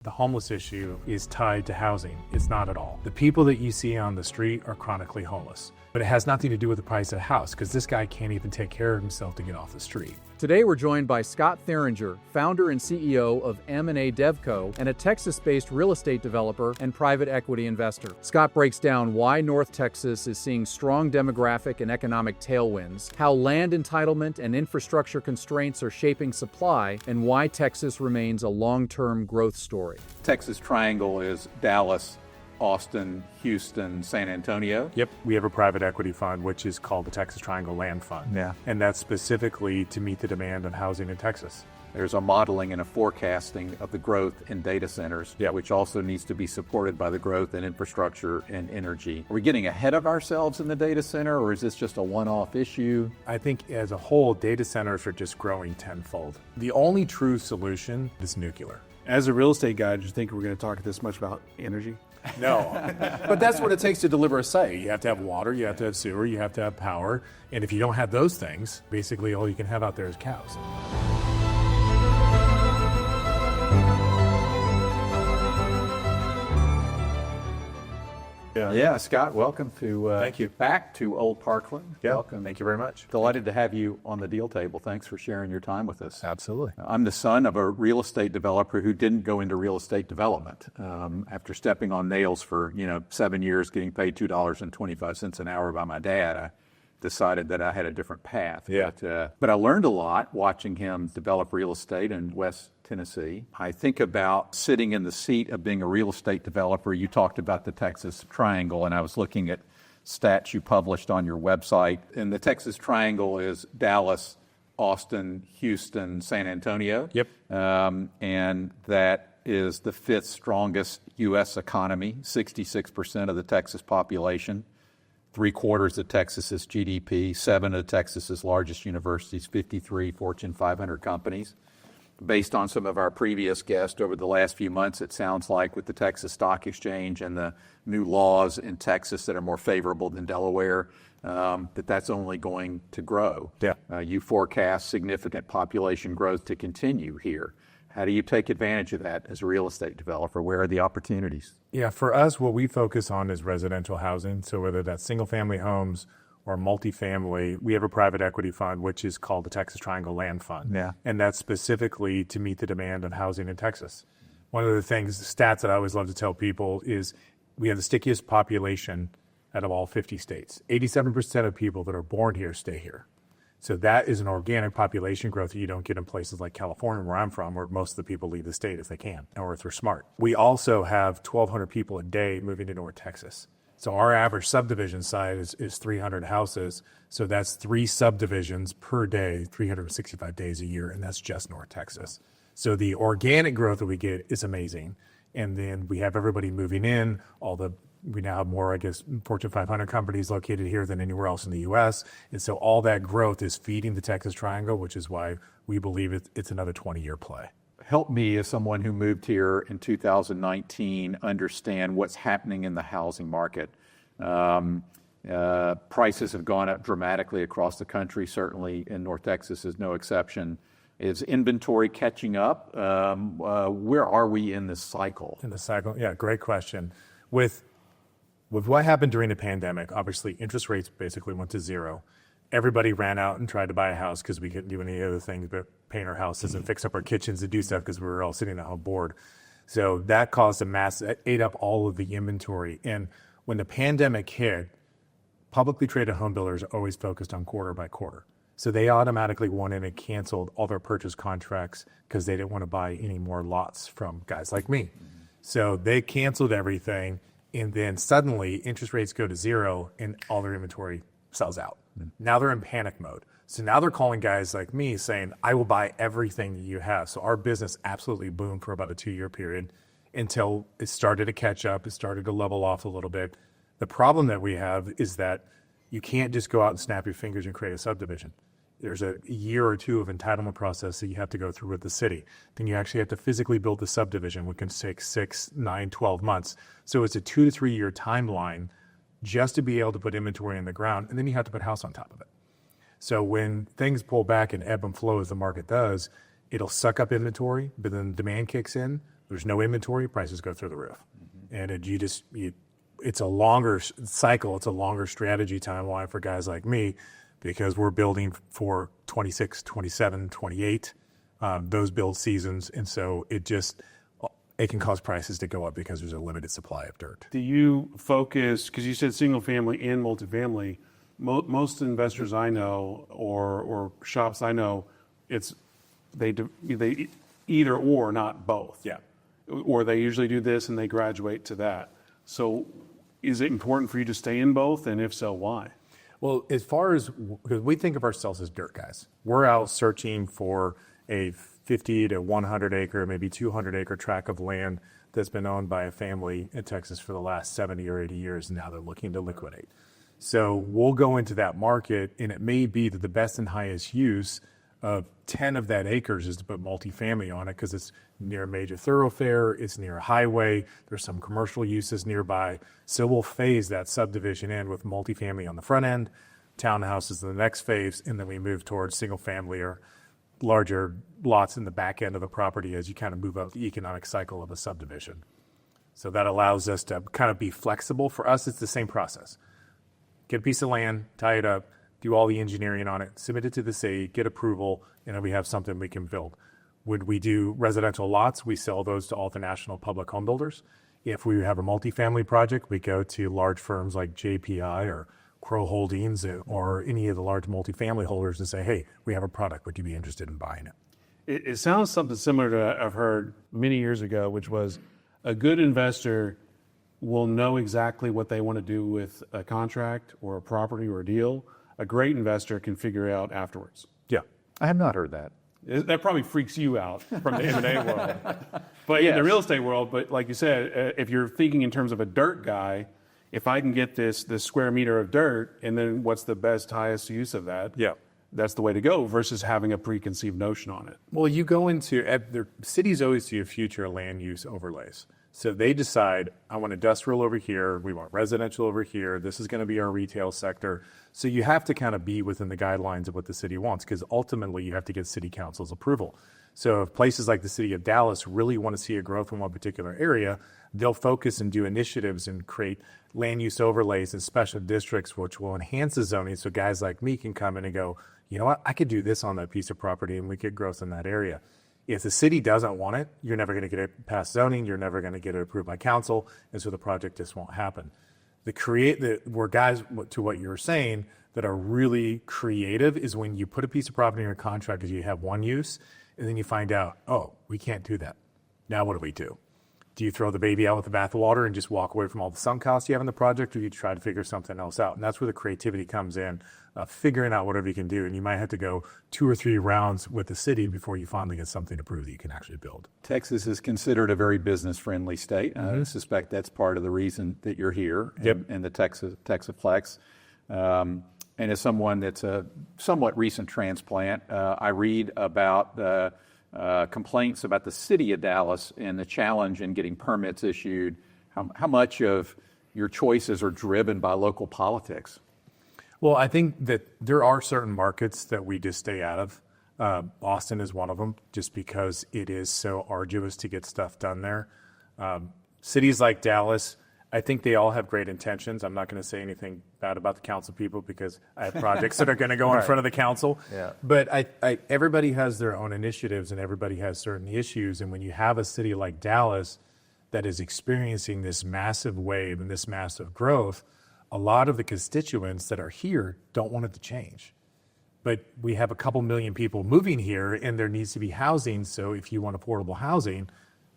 The homeless issue is tied to housing. It's not at all. The people that you see on the street are chronically homeless, but it has nothing to do with the price of the house because this guy can't even take care of himself to get off the street. Today we're joined by Scott Theeringer, founder and CEO of M&A DevCo and a Texas-based real estate developer and private equity investor. Scott breaks down why North Texas is seeing strong demographic and economic tailwinds, how land entitlement and infrastructure constraints are shaping supply, and why Texas remains a long-term growth story. Texas Triangle is Dallas, Austin, Houston, San Antonio. Yep, we have a private equity fund, which is called the Texas Triangle Land Fund. Yeah. And that's specifically to meet the demand of housing in Texas. There's a modeling and a forecasting of the growth in data centers, which also needs to be supported by the growth in infrastructure and energy. Are we getting ahead of ourselves in the data center, or is this just a one-off issue? I think as a whole, data centers are just growing tenfold. The only true solution is nuclear. As a real estate guy, do you think we're going to talk this much about energy? No, but that's what it takes to deliver a site. You have to have water, you have to have sewer, you have to have power. And if you don't have those things, basically all you can have out there is cows. Yeah, Scott, welcome to Thank you. Back to Old Parkland. Yeah, welcome. Thank you very much. Delighted to have you on the deal table. Thanks for sharing your time with us. Absolutely. I'm the son of a real estate developer who didn't go into real estate development. After stepping on nails for 7 years, getting paid $2.25 an hour by my dad, I decided that I had a different path. Yeah. But I learned a lot watching him develop real estate in West Tennessee. I think about sitting in the seat of being a real estate developer. You talked about the Texas Triangle, and I was looking at stats you published on your website. And the Texas Triangle is Dallas, Austin, Houston, San Antonio. Yep. And that is the fifth strongest U.S. economy, 66% of the Texas population. 3/4 of Texas's GDP, 7 of Texas's largest universities, 53 Fortune 500 companies. Based on some of our previous guests over the last few months, it sounds like with the Texas Stock Exchange and the new laws in Texas that are more favorable than Delaware, that's only going to grow. Yeah. You forecast significant population growth to continue here. How do you take advantage of that as a real estate developer? Where are the opportunities? Yeah, for us, what we focus on is residential housing. So whether that's single family homes or multifamily, we have a private equity fund, which is called the Texas Triangle Land Fund. Yeah. And that's specifically to meet the demand of housing in Texas. One of the stats that I always love to tell people is we have the stickiest population out of all 50 states. 87% of people that are born here stay here. So that is an organic population growth that you don't get in places like California, where I'm from, where most of the people leave the state if they can, or if they're smart. We also have 1,200 people a day moving to North Texas. So our average subdivision size is 300 houses. So that's 3 subdivisions per day, 365 days a year, and that's just North Texas. So the organic growth that we get is amazing. And then we have everybody moving in, we now have more, Fortune 500 companies located here than anywhere else in the U.S. And so all that growth is feeding the Texas Triangle, which is why we believe it's another 20-year play. Help me, as someone who moved here in 2019, understand what's happening in the housing market. Prices have gone up dramatically across the country, certainly in North Texas is no exception. Is inventory catching up? Where are we in this cycle? In the cycle, yeah, great question. With what happened during the pandemic, obviously interest rates basically went to zero. Everybody ran out and tried to buy a house because we couldn't do any other things but paint our houses and fix up our kitchens and do stuff because we were all sitting at home bored. So that caused that ate up all of the inventory. And when the pandemic hit, publicly traded home builders are always focused on quarter by quarter. So they automatically went in and canceled all their purchase contracts because they didn't want to buy any more lots from guys like me. So they canceled everything, and then suddenly interest rates go to zero and all their inventory sells out. Now they're in panic mode. So now they're calling guys like me saying, I will buy everything that you have. So our business absolutely boomed for about a 2-year period until it started to catch up. It started to level off a little bit. The problem that we have is that you can't just go out and snap your fingers and create a subdivision. There's a year or two of entitlement process that you have to go through with the city. Then you actually have to physically build the subdivision, which can take 6, 9, 12 months. So it's a 2 to 3 year timeline just to be able to put inventory in the ground, and then you have to put a house on top of it. So when things pull back and ebb and flow as the market does, it'll suck up inventory, but then demand kicks in, There's no inventory, prices go through the roof. And it's a longer cycle, it's a longer strategy timeline for guys like me, because we're building for 26, 27, 28, those build seasons. And so it can cause prices to go up because there's a limited supply of dirt. Do you focus, because you said single family and multifamily, most investors I know or shops I know, they either or, not both. Yeah. Or they usually do this and they graduate to that. So is it important for you to stay in both? And if so, why? Well, because we think of ourselves as dirt guys. We're out searching for a 50 to 100 acre, maybe 200 acre tract of land that's been owned by a family in Texas for the last 70 or 80 years, and now they're looking to liquidate. So we'll go into that market, and it may be that the best and highest use of 10 of that acres is to put multifamily on it because it's near a major thoroughfare, it's near a highway, there's some commercial uses nearby. So we'll phase that subdivision in with multifamily on the front end, townhouses in the next phase, and then we move towards single family or larger lots in the back end of the property as you kind of move up the economic cycle of a subdivision. So that allows us to kind of be flexible. For us, it's the same process. Get a piece of land, tie it up, do all the engineering on it, submit it to the city, get approval, and then we have something we can build. Would we do residential lots? We sell those to all the national public home builders. If we have a multifamily project, we go to large firms like JPI or Crow Holdings or any of the large multifamily holders and say, hey, we have a product. Would you be interested in buying it? It sounds something similar to I've heard many years ago, which was a good investor will know exactly what they want to do with a contract or a property or a deal. A great investor can figure out afterwards. Yeah. I have not heard that. That probably freaks you out from the M&A world. But Yes. in the real estate world, but like you said, if you're thinking in terms of a dirt guy, if I can get this square meter of dirt, and then what's the best, highest use of that? Yeah. That's the way to go versus having a preconceived notion on it. Well, you go into, the cities always do future land use overlays. So they decide, I want industrial over here, we want residential over here, this is going to be our retail sector. So you have to kind of be within the guidelines of what the city wants, because ultimately you have to get city council's approval. So if places like the city of Dallas really want to see a growth in one particular area, they'll focus and do initiatives and create land use overlays and special districts, which will enhance the zoning so guys like me can come in and go, you know what, I could do this on that piece of property and we get growth in that area. If the city doesn't want it, you're never going to get it past zoning, you're never going to get it approved by council, and so the project just won't happen. Where guys, to what you were saying, that are really creative is when you put a piece of property in a contract because you have one use, and then you find out, oh, we can't do that. Now what do we do? Do you throw the baby out with the bathwater and just walk away from all the sunk costs you have in the project, or do you try to figure something else out? And that's where the creativity comes in, figuring out whatever you can do. And you might have to go 2 or 3 rounds with the city before you finally get something approved that you can actually build. Texas is considered a very business-friendly state. I suspect that's part of the reason that you're here in the Texaflex. And as someone that's a somewhat recent transplant, I read about complaints about the city of Dallas and the challenge in getting permits issued. How much of your choices are driven by local politics? Well, I think that there are certain markets that we just stay out of. Austin is one of them, just because it is so arduous to get stuff done there. Cities like Dallas, I think they all have great intentions. I'm not going to say anything bad about the council people because I have projects that are going to go in front of the council. Yeah. But everybody has their own initiatives and everybody has certain issues. And when you have a city like Dallas that is experiencing this massive wave and this massive growth, a lot of the constituents that are here don't want it to change. But we have a couple million people moving here and there needs to be housing. So if you want affordable housing,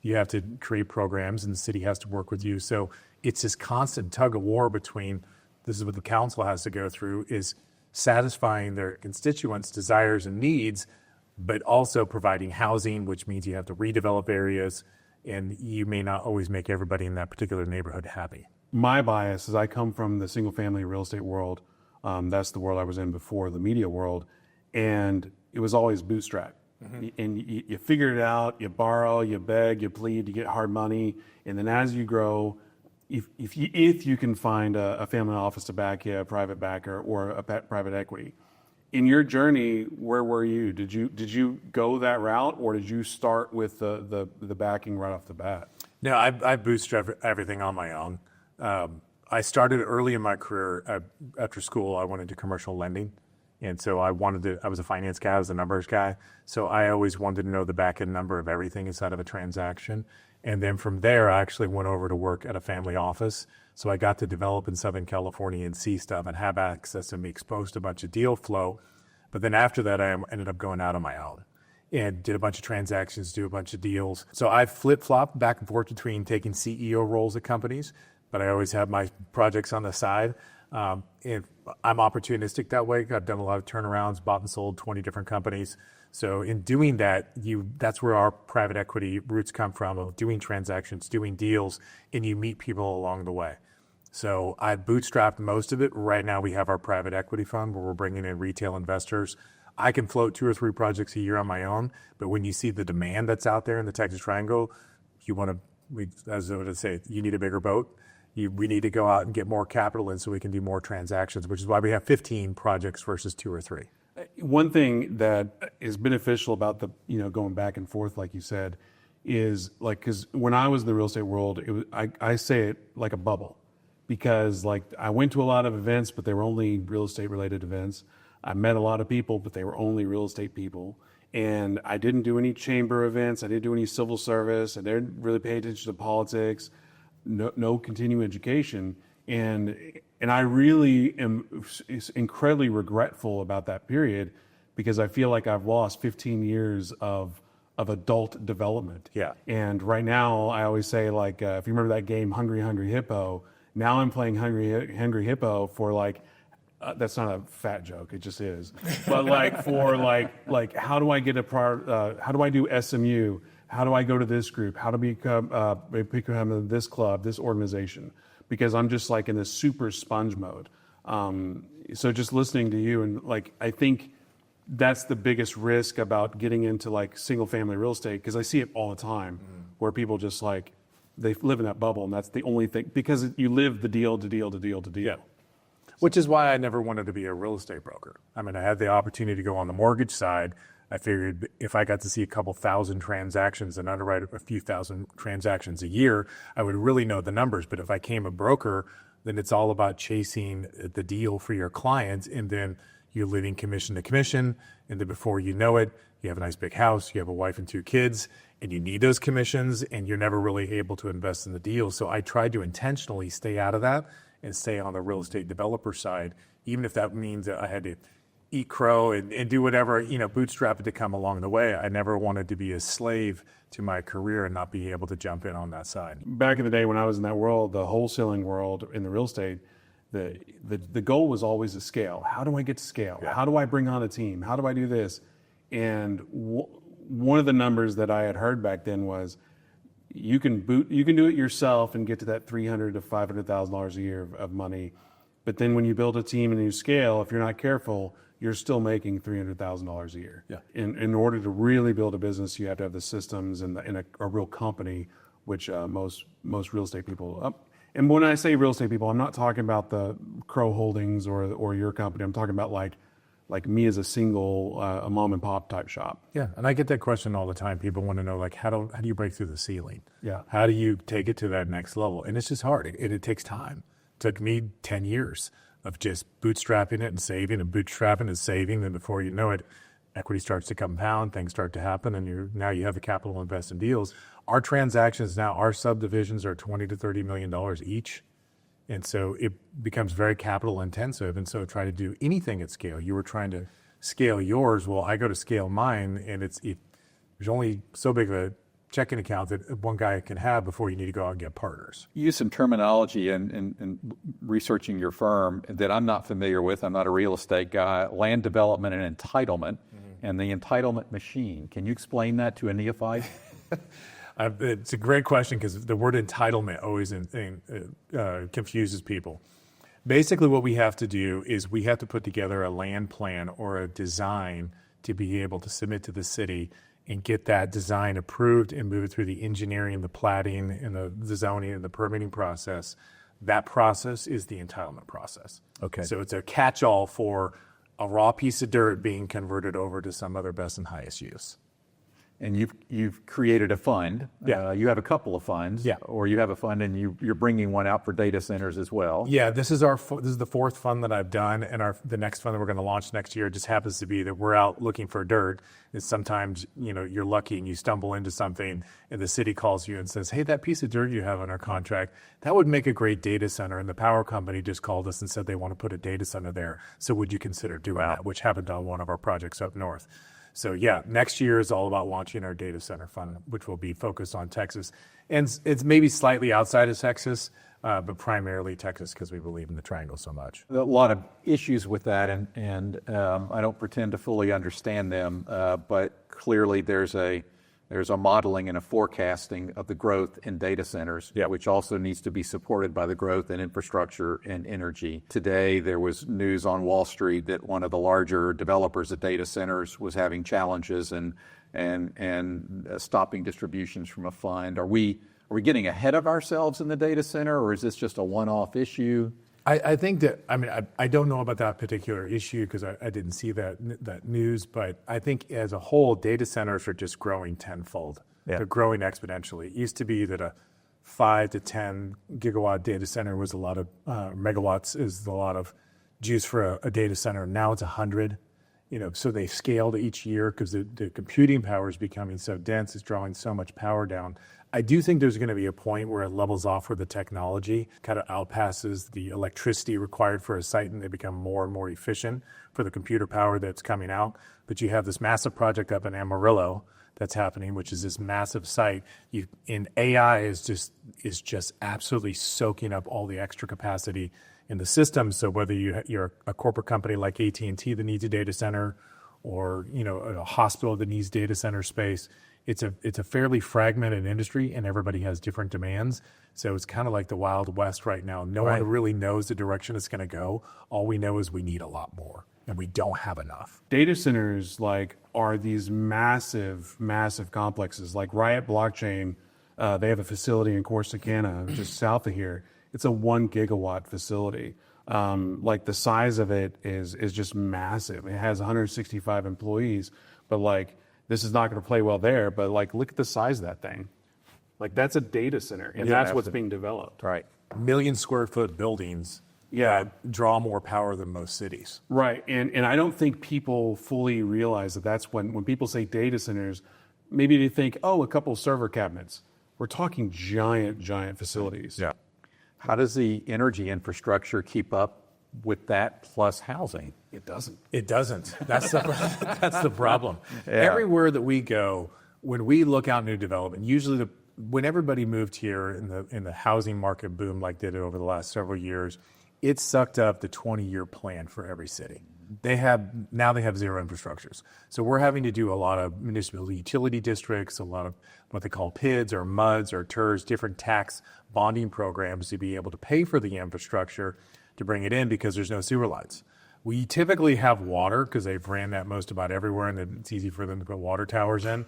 you have to create programs and the city has to work with you. So it's this constant tug of war between, this is what the council has to go through, is satisfying their constituents' desires and needs, but also providing housing, which means you have to redevelop areas, and you may not always make everybody in that particular neighborhood happy. My bias is I come from the single-family real estate world. That's the world I was in before the media world, and it was always bootstrap. And you figure it out, you borrow, you beg, you plead, you get hard money, and then as you grow, if you can find a family office to back you, a private backer, or a private equity, in your journey, where were you? Did you go that route, or did you start with the backing right off the bat? No, I bootstrapped everything on my own. I started early in my career. After school, I went into commercial lending. And so I was a finance guy, I was a numbers guy. So I always wanted to know the back end number of everything inside of a transaction. And then from there, I actually went over to work at a family office. So I got to develop in Southern California and see stuff and have access and be exposed to a bunch of deal flow. But then after that, I ended up going out on my own and did a bunch of transactions, do a bunch of deals. So I flip-flopped back and forth between taking CEO roles at companies, but I always have my projects on the side. And I'm opportunistic that way. I've done a lot of turnarounds, bought and sold 20 different companies. So in doing that, that's where our private equity roots come from, of doing transactions, doing deals, and you meet people along the way. So I bootstrapped most of it. Right now we have our private equity fund where we're bringing in retail investors. I can float 2 or 3 projects a year on my own, but when you see the demand that's out there in the Texas Triangle, as I would say, you need a bigger boat. We need to go out and get more capital in so we can do more transactions, which is why we have 15 projects versus 2 or 3. One thing that is beneficial about going back and forth, like you said, is like, because when I was in the real estate world, I say it like a bubble, because like I went to a lot of events, but they were only real estate related events. I met a lot of people, but they were only real estate people. And I didn't do any chamber events. I didn't do any civil service. I didn't really pay attention to politics. No continuing education, and I really am incredibly regretful about that period, because I feel like I've lost 15 years of adult development. Yeah. And right now, I always say, like, if you remember that game Hungry Hungry Hippo, now I'm playing Hungry Hippo for like. That's not a fat joke. It just is. But like for like how do I get how do I do SMU? How do I go to this group? How to become this club, this organization? Because I'm just like in this super sponge mode. So just listening to you, and like, I think that's the biggest risk about getting into like single family real estate, because I see it all the time, where people just like, they live in that bubble, and that's the only thing, because you live the deal to deal to deal to deal. Yeah. Which is why I never wanted to be a real estate broker. I mean, I had the opportunity to go on the mortgage side. I figured if I got to see a couple thousand transactions and underwrite a few thousand transactions a year, I would really know the numbers. But if I came a broker, then it's all about chasing the deal for your clients, and then you're living commission to commission, and then before you know it, you have a nice big house, you have a wife and 2 kids, and you need those commissions, and you're never really able to invest in the deal. So I tried to intentionally stay out of that and stay on the real estate developer side, even if that means that I had to eat crow and do whatever, bootstrap it to come along the way. I never wanted to be a slave to my career and not be able to jump in on that side. Back in the day when I was in that world, the wholesaling world in the real estate, the goal was always to scale. How do I get to scale? Yeah. How do I bring on a team? How do I do this? And one of the numbers that I had heard back then was, you can do it yourself and get to that $300,000 to $500,000 a year of money, but then when you build a team and you scale, if you're not careful, you're still making $300,000 a year. Yeah. In order to really build a business, you have to have the systems and a real company, which most real estate people. And when I say real estate people, I'm not talking about the Crow Holdings or your company. I'm talking about like me as a single, a mom and pop type shop. Yeah, and I get that question all the time. People want to know, like, how do you break through the ceiling? Yeah. How do you take it to that next level? And it's just hard. It takes time. It took me 10 years of just bootstrapping it and saving and bootstrapping and saving. And before you know it, equity starts to compound, things start to happen, and now you have the capital to invest in deals. Our transactions now, our subdivisions are $20 to $30 million each. And so it becomes very capital intensive. And so try to do anything at scale. You were trying to scale yours. Well, I go to scale mine, and there's only so big of a checking account that one guy can have before you need to go out and get partners. You use some terminology in researching your firm that I'm not familiar with. I'm not a real estate guy. Land development and entitlement, and the entitlement machine. Can you explain that to a neophyte? It's a great question, because the word entitlement always confuses people. Basically, what we have to do is we have to put together a land plan or a design to be able to submit to the city and get that design approved and move it through the engineering, the platting, and the zoning and the permitting process. That process is the entitlement process. Okay. So it's a catch-all for a raw piece of dirt being converted over to some other best and highest use. And you've created a fund. Yeah. You have a couple of funds. Yeah. Or you have a fund and you're bringing one out for data centers as well. Yeah, this is the fourth fund that I've done, and the next fund that we're going to launch next year just happens to be that we're out looking for dirt. And sometimes you're lucky and you stumble into something, and the city calls you and says, "Hey, that piece of dirt you have on our contract, that would make a great data center." And the power company just called us and said they want to put a data center there. So would you consider doing that? Which happened on one of our projects up north. So yeah, next year is all about launching our data center fund, which will be focused on Texas. And it's maybe slightly outside of Texas, but primarily Texas because we believe in the triangle so much. A lot of issues with that, and I don't pretend to fully understand them, but clearly there's a modeling and a forecasting of the growth in data centers, which also needs to be supported by the growth in infrastructure and energy. Today, there was news on Wall Street that one of the larger developers of data centers was having challenges and stopping distributions from a fund. Are we getting ahead of ourselves in the data center, or is this just a one-off issue? I think that, I don't know about that particular issue because I didn't see that news, but I think as a whole, data centers are just growing tenfold. Yeah. They're growing exponentially. It used to be that a 5 to 10 gigawatt data center was a lot of, megawatts is a lot of juice for a data center. Now it's 100. So they scaled each year because the computing power is becoming so dense, it's drawing so much power down. I do think there's going to be a point where it levels off where the technology kind of outpasses the electricity required for a site, and they become more and more efficient for the computer power that's coming out. But you have this massive project up in Amarillo that's happening, which is this massive site. In AI is just absolutely soaking up all the extra capacity in the system. So whether you're a corporate company like AT&T that needs a data center, or a hospital that needs data center space, it's a fairly fragmented industry, and everybody has different demands. So it's kind of like the Wild West right now. No one really knows the direction it's going to go. All we know is we need a lot more, and we don't have enough. Data centers are these massive complexes. Like Riot Blockchain, they have a facility in Corsicana, just south of here. It's a 1 gigawatt facility. The size of it is just massive. It has 165 employees, but this is not going to play well there. But look at the size of that thing. That's a data center, and that's what's being developed. Right. 1 million square foot buildings draw more power than most cities. Right, and I don't think people fully realize that's when people say data centers, maybe they think, a couple server cabinets. We're talking giant facilities. Yeah. How does the energy infrastructure keep up with that plus housing? It doesn't. That's the problem. Yeah. Everywhere that we go, when we look out new development, usually when everybody moved here in the housing market boom like did it over the last several years, it sucked up the 20-year plan for every city. Now they have zero infrastructures. So we're having to do a lot of municipal utility districts, a lot of what they call PIDs or MUDs or TERS, different tax bonding programs to be able to pay for the infrastructure to bring it in because there's no sewer lines. We typically have water because they've ran that most about everywhere, and it's easy for them to put water towers in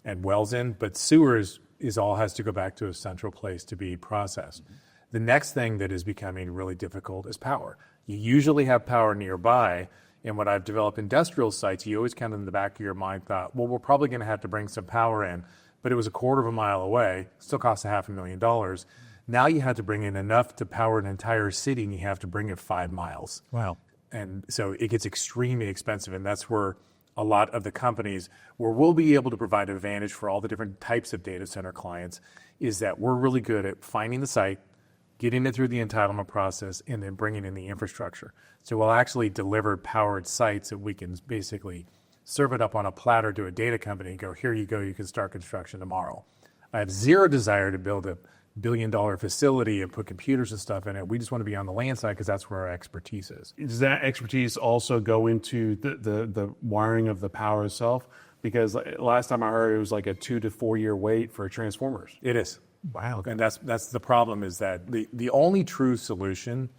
and wells in, but sewers all has to go back to a central place to be processed. The next thing that is becoming really difficult is power. You usually have power nearby, and when I've developed industrial sites, you always kind of in the back of your mind thought, well, we're probably going to have to bring some power in, but it was a quarter of a mile away, still costs $500,000. Now you have to bring in enough to power an entire city, and you have to bring it 5 miles. Wow. And so it gets extremely expensive, and that's where a lot of the companies where we'll be able to provide an advantage for all the different types of data center clients is that we're really good at finding the site, getting it through the entitlement process, and then bringing in the infrastructure. So we'll actually deliver powered sites that we can basically serve it up on a platter to a data company and go, here you go, you can start construction tomorrow. I have zero desire to build a billion-dollar facility and put computers and stuff in it. We just want to be on the land side because that's where our expertise is. Does that expertise also go into the wiring of the power itself? Because last time I heard it was a 2 to 4 year wait for transformers. It is. Wow. And that's the problem is that the only true solution,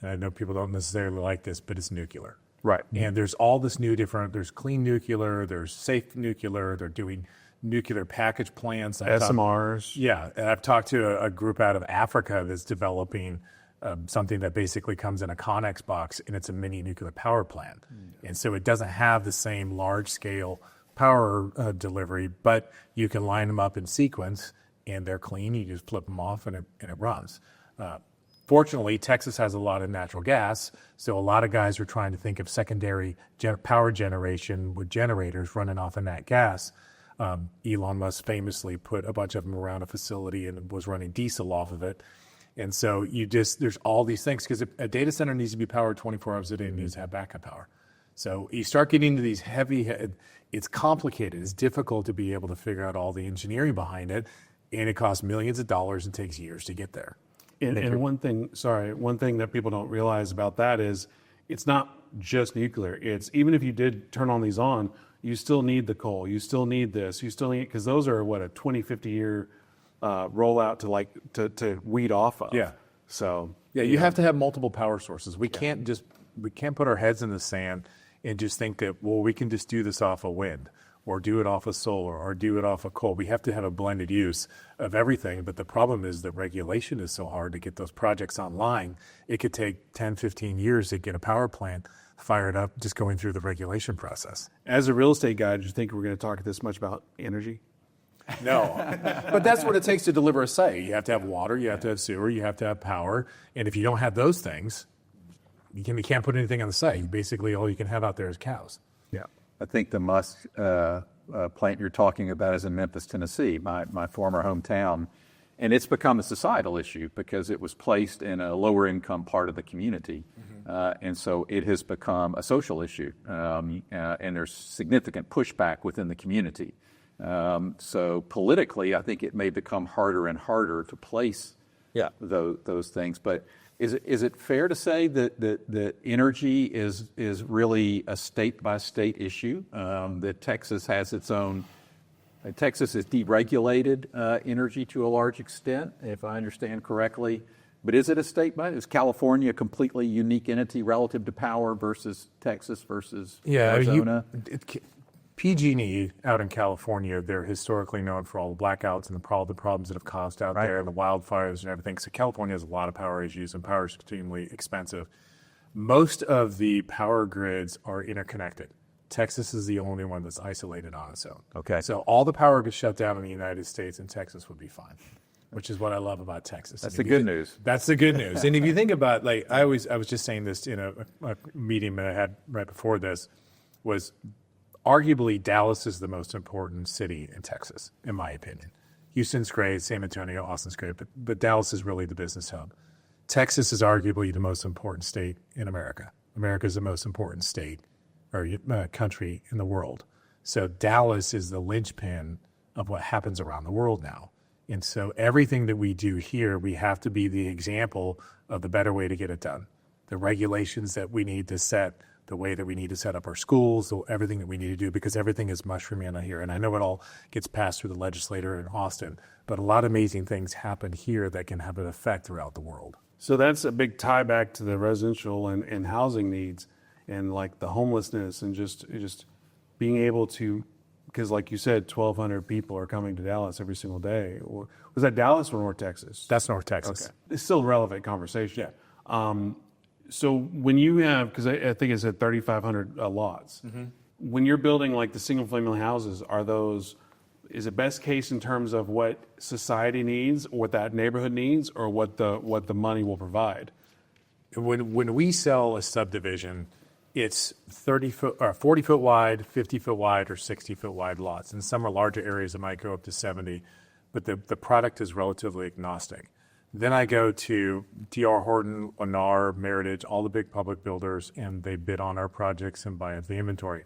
and I know people don't necessarily like this, but it's nuclear. Right. And there's all this there's clean nuclear, there's safe nuclear, they're doing nuclear package plants. SMRs. And I've talked to a group out of Africa that's developing something that basically comes in a Connex box, and it's a mini nuclear power plant. And so it doesn't have the same large scale power delivery, but you can line them up in sequence and they're clean. You just flip them off and it runs. Fortunately, Texas has a lot of natural gas, so a lot of guys are trying to think of secondary power generation with generators running off of nat gas. Elon Musk famously put a bunch of them around a facility and was running diesel off of it. And so there's all these things, because a data center needs to be powered 24 hours a day and needs to have backup power. So you start getting into these it's complicated. It's difficult to be able to figure out all the engineering behind it, and it costs millions of dollars and takes years to get there. And one thing that people don't realize about that is it's not just nuclear. It's even if you did turn on these on, you still need the coal. You still need this. You still need, because those are a 20, 50 year rollout to weed off of. Yeah. So you have to have multiple power sources. We can't put our heads in the sand and just think that, well, we can just do this off of wind or do it off of solar or do it off of coal. We have to have a blended use of everything. But the problem is that regulation is so hard to get those projects online. It could take 10, 15 years to get a power plant fired up just going through the regulation process. As a real estate guy, did you think we're going to talk this much about energy? No, but that's what it takes to deliver a site. You have to have water, you have to have sewer, you have to have power. And if you don't have those things, you can't put anything on the site. Basically, all you can have out there is cows. Yeah. I think the Musk plant you're talking about is in Memphis, Tennessee, my former hometown. And it's become a societal issue because it was placed in a lower income part of the community. And so it has become a social issue. And there's significant pushback within the community. So politically, I think it may become harder and harder to place those things. But is it fair to say that energy is really a state-by-state issue? That Texas has its own... Texas has deregulated energy to a large extent, if I understand correctly. But is it a state-by? Is California a completely unique entity relative to power versus Texas versus Arizona? PG&E out in California, they're historically known for all the blackouts and all the problems that have caused out there, and the wildfires and everything. So California has a lot of power issues, and power is extremely expensive. Most of the power grids are interconnected. Texas is the only one that's isolated on its own. Okay. So all the power gets shut down in the United States, and Texas would be fine, which is what I love about Texas. That's the good news. That's the good news. And if you think about, I was just saying this in a meeting that I had right before this, was arguably Dallas is the most important city in Texas, in my opinion. Houston's great, San Antonio, Austin's great, but Dallas is really the business hub. Texas is arguably the most important state in America. America is the most important state or country in the world. So Dallas is the linchpin of what happens around the world now. And so everything that we do here, we have to be the example of the better way to get it done. The regulations that we need to set, the way that we need to set up our schools, so everything that we need to do, because everything is mushrooming out here. And I know it all gets passed through the legislator in Austin, but a lot of amazing things happen here that can have an effect throughout the world. So that's a big tie back to the residential and housing needs, and like the homelessness, and just being able to, because like you said, 1,200 people are coming to Dallas every single day. Or was that Dallas or North Texas? That's North Texas. Okay. It's still a relevant conversation. Yeah. So when you have, because I think it said 3,500 lots, when you're building like the single family houses, is it best case in terms of what society needs or what that neighborhood needs, or what the money will provide? When we sell a subdivision, it's 40 foot wide, 50 foot wide, or 60 foot wide lots. In some are larger areas that might go up to 70, but the product is relatively agnostic. Then I go to D.R. Horton, Lennar, Meritage, all the big public builders, and they bid on our projects and buy the inventory.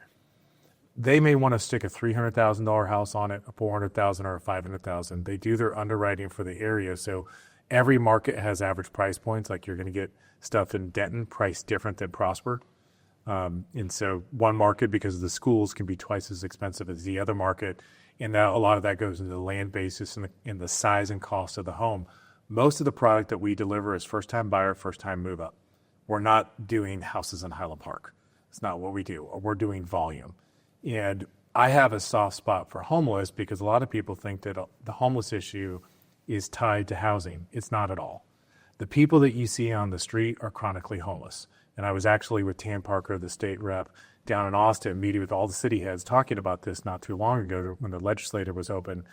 They may want to stick a $300,000 house on it, a $400,000 or a $500,000. They do their underwriting for the area. So every market has average price points. Like you're going to get stuff in Denton priced different than Prosper. And so one market, because of the schools, can be twice as expensive as the other market. And now a lot of that goes into the land basis and the size and cost of the home. Most of the product that we deliver is first-time buyer, first-time move-up. We're not doing houses in Highland Park. It's not what we do. We're doing volume. And I have a soft spot for homeless because a lot of people think that the homeless issue is tied to housing. It's not at all. The people that you see on the street are chronically homeless. And I was actually with Tam Parker, the state rep, down in Austin, meeting with all the city heads, talking about this not too long ago when the legislature was open.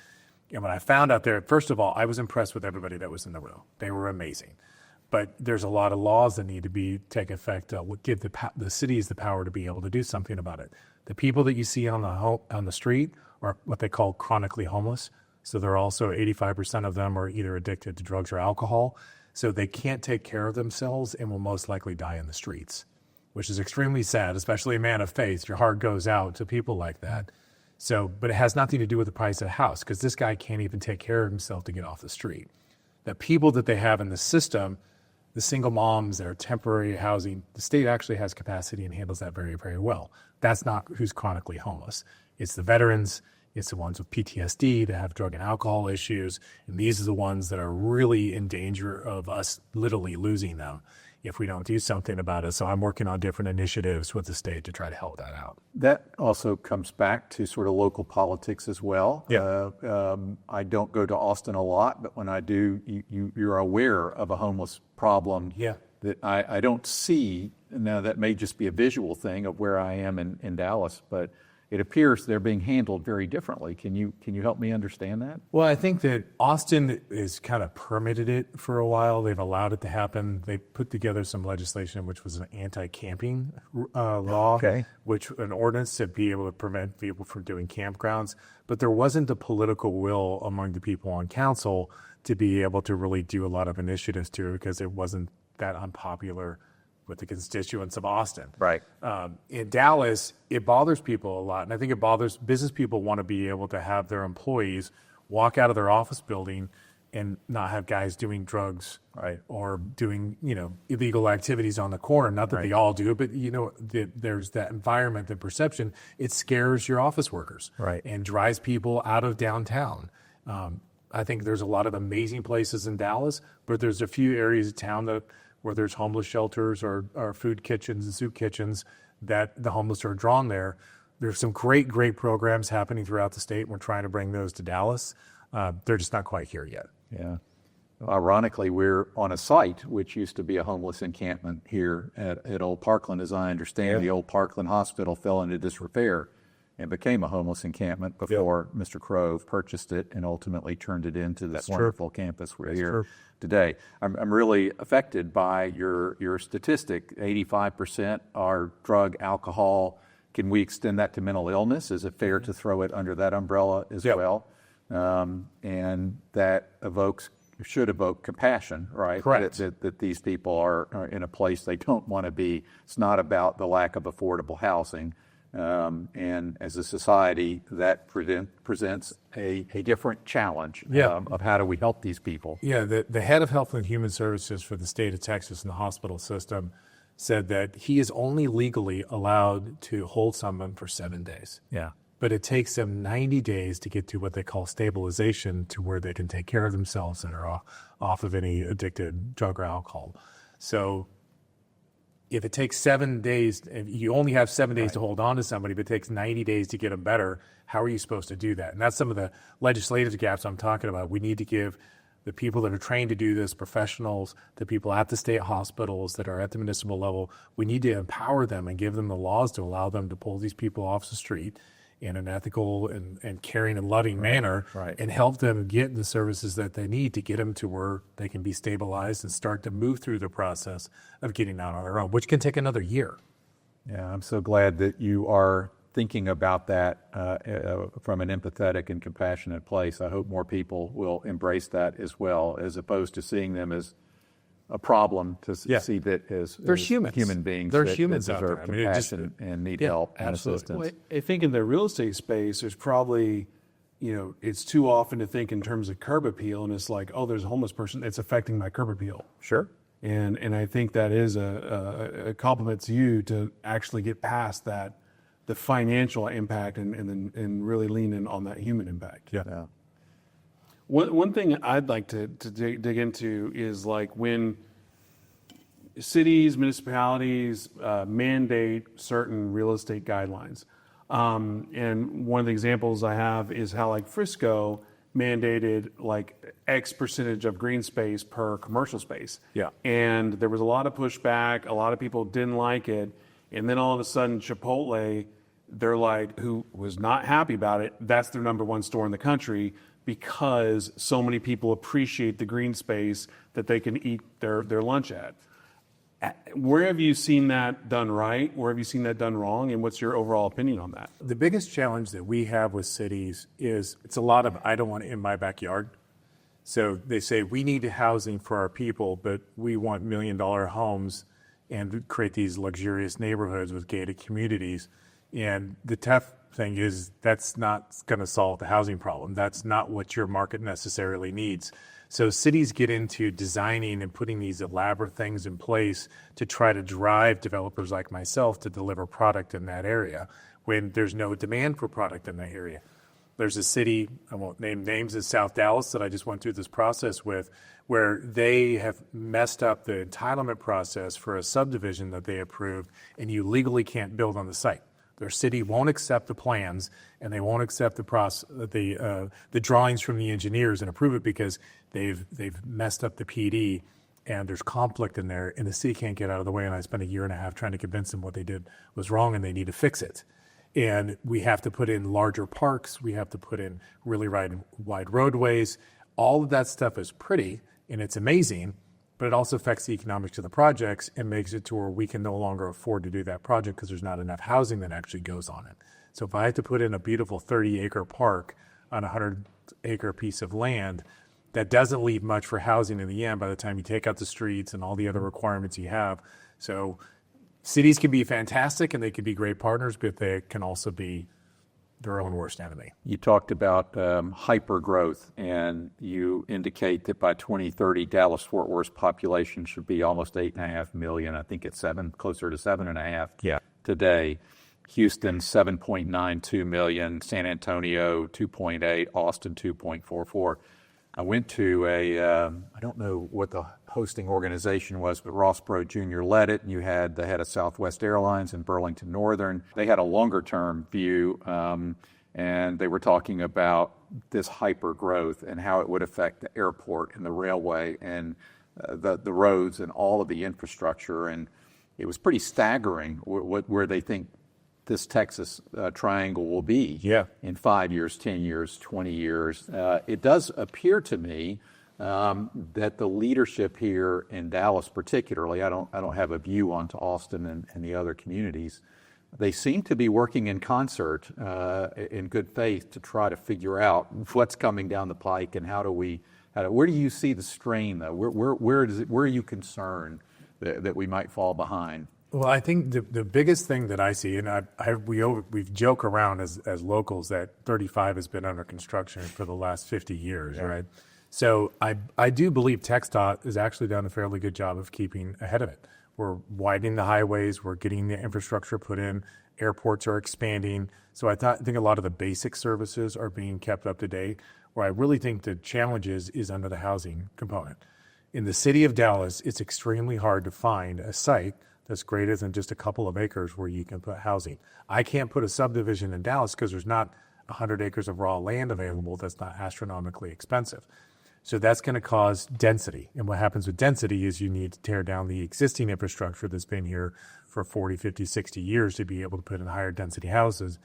And when I found out there, first of all, I was impressed with everybody that was in the room. They were amazing. But there's a lot of laws that need to take effect that would give the cities the power to be able to do something about it. The people that you see on the street are what they call chronically homeless. So they're also 85% of them are either addicted to drugs or alcohol. So they can't take care of themselves and will most likely die in the streets, which is extremely sad, especially a man of faith. Your heart goes out to people like that. So, but it has nothing to do with the price of the house, because this guy can't even take care of himself to get off the street. The people that they have in the system, the single moms that are temporary housing, the state actually has capacity and handles that very, very well. That's not who's chronically homeless. It's the veterans, it's the ones with PTSD that have drug and alcohol issues, and these are the ones that are really in danger of us literally losing them if we don't do something about it. So I'm working on different initiatives with the state to try to help that out. That also comes back to sort of local politics as well. Yeah. I don't go to Austin a lot, but when I do, you're aware of a homeless problem Yeah. that I don't see. Now, that may just be a visual thing of where I am in Dallas, but it appears they're being handled very differently. Can you help me understand that? Well, I think that Austin has kind of permitted it for a while. They've allowed it to happen. They put together some legislation, which was an anti-camping law, which an ordinance to be able to prevent people from doing campgrounds. But there wasn't the political will among the people on council to be able to really do a lot of initiatives to it, because it wasn't that unpopular with the constituents of Austin. Right. In Dallas, it bothers people a lot. And I think it bothers business people want to be able to have their employees walk out of their office building and not have guys doing drugs, right, or doing, illegal activities on the corner. Not that they all do, but there's that environment, the perception. It scares your office workers, right, and drives people out of downtown. I think there's a lot of amazing places in Dallas, but there's a few areas of town where there's homeless shelters or food kitchens and soup kitchens that the homeless are drawn there. There's some great programs happening throughout the state. We're trying to bring those to Dallas. They're just not quite here yet. Yeah. Ironically, we're on a site which used to be a homeless encampment here at Old Parkland. As I understand, the Old Parkland Hospital fell into disrepair and became a homeless encampment before Mr. Grove purchased it and ultimately turned it into this wonderful campus we're here today. I'm really affected by your statistic. 85% are drug, alcohol. Can we extend that to mental illness? Is it fair to throw it under that umbrella as well? And that should evoke compassion, right? Correct. That these people are in a place they don't want to be. It's not about the lack of affordable housing. And as a society, that presents a different challenge of how do we help these people. Yeah, the head of Health and Human Services for the state of Texas and the hospital system said that he is only legally allowed to hold someone for 7 days. Yeah. But it takes them 90 days to get to what they call stabilization, to where they can take care of themselves and are off of any addicted drug or alcohol. So if it takes 7 days, if you only have 7 days to hold on to somebody, but it takes 90 days to get them better, how are you supposed to do that? And that's some of the legislative gaps I'm talking about. We need to give the people that are trained to do this, professionals, the people at the state hospitals that are at the municipal level, we need to empower them and give them the laws to allow them to pull these people off the street in an ethical and caring and loving manner, and help them get the services that they need to get them to where they can be stabilized and start to move through the process of getting out on their own, which can take another year. Yeah, I'm so glad that you are thinking about that from an empathetic and compassionate place. I hope more people will embrace that as well, as opposed to seeing them as a problem, to see that as human beings. There's humans out there. Deserve compassion and need help and assistance. Well, I think in the real estate space, there's probably, it's too often to think in terms of curb appeal, and it's like, oh, there's a homeless person, it's affecting my curb appeal. Sure. And I think that is a compliment to you to actually get past that, the financial impact, and really lean in on that human impact. Yeah. One thing I'd like to dig into is like when cities, municipalities mandate certain real estate guidelines. And one of the examples I have is how like Frisco mandated like X percentage of green space per commercial space. Yeah. And there was a lot of pushback. A lot of people didn't like it. And then all of a sudden, Chipotle, they're like, who was not happy about it, that's their number one store in the country because so many people appreciate the green space that they can eat their lunch at. Where have you seen that done right? Where have you seen that done wrong? And what's your overall opinion on that? The biggest challenge that we have with cities is it's a lot of, I don't want it in my backyard. So they say we need housing for our people, but we want $1 million homes and create these luxurious neighborhoods with gated communities. And the tough thing is that's not going to solve the housing problem. That's not what your market necessarily needs. So cities get into designing and putting these elaborate things in place to try to drive developers like myself to deliver product in that area when there's no demand for product in that area. There's a city, I won't name names, in South Dallas that I just went through this process with, where they have messed up the entitlement process for a subdivision that they approved, and you legally can't build on the site. Their city won't accept the plans, and they won't accept the drawings from the engineers and approve it because they've messed up the PD, and there's conflict in there, and the city can't get out of the way. And I spent a year and a half trying to convince them what they did was wrong, and they need to fix it. And we have to put in larger parks. We have to put in really wide roadways. All of that stuff is pretty, and it's amazing, but it also affects the economics of the projects and makes it to where we can no longer afford to do that project because there's not enough housing that actually goes on it. So if I had to put in a beautiful 30-acre park on a 100-acre piece of land, that doesn't leave much for housing in the end by the time you take out the streets and all the other requirements you have. So cities can be fantastic and they can be great partners, but they can also be their own worst enemy. You talked about hyper growth, and you indicate that by 2030, Dallas-Fort Worth's population should be almost 8.5 million. I think it's closer to 7.5 today. Houston, 7.92 million. San Antonio, 2.8. Austin, 2.44. I went to I don't know what the hosting organization was, but Ross Perot Jr. led it, and you had the head of Southwest Airlines and Burlington Northern. They had a longer-term view, and they were talking about this hyper growth and how it would affect the airport and the railway and the roads and all of the infrastructure. And it was pretty staggering where they think this Texas triangle will be in 5 years, 10 years, 20 years. It does appear to me that the leadership here in Dallas particularly, I don't have a view onto Austin and the other communities, they seem to be working in concert in good faith to try to figure out what's coming down the pike and where do you see the strain though? Where are you concerned that we might fall behind? Well, I think the biggest thing that I see, and we've joke around as locals that 35 has been under construction for the last 50 years, right? So I do believe TxDOT has actually done a fairly good job of keeping ahead of it. We're widening the highways, we're getting the infrastructure put in, airports are expanding. So I think a lot of the basic services are being kept up to date. Where I really think the challenge is under the housing component. In the city of Dallas, it's extremely hard to find a site that's greater than just a couple of acres where you can put housing. I can't put a subdivision in Dallas because there's not 100 acres of raw land available that's not astronomically expensive. So that's going to cause density. And what happens with density is you need to tear down the existing infrastructure that's been here for 40, 50, 60 years to be able to put in higher density houses.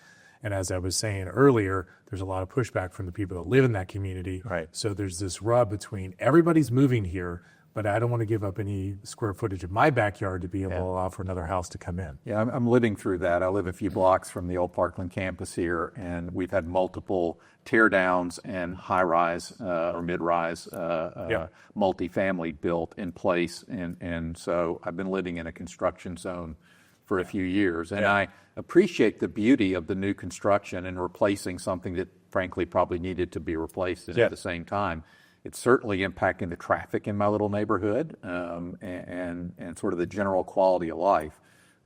And as I was saying earlier, there's a lot of pushback from the people that live in that community. Right. So there's this rub between everybody's moving here, but I don't want to give up any square footage of my backyard to be able to allow for another house to come in. Yeah, I'm living through that. I live a few blocks from the old Parkland campus here, and we've had multiple teardowns and high-rise or mid-rise multifamily built in place. And so I've been living in a construction zone for a few years. And I appreciate the beauty of the new construction and replacing something that, frankly, probably needed to be replaced at the same time. It's certainly impacting the traffic in my little neighborhood and sort of the general quality of life.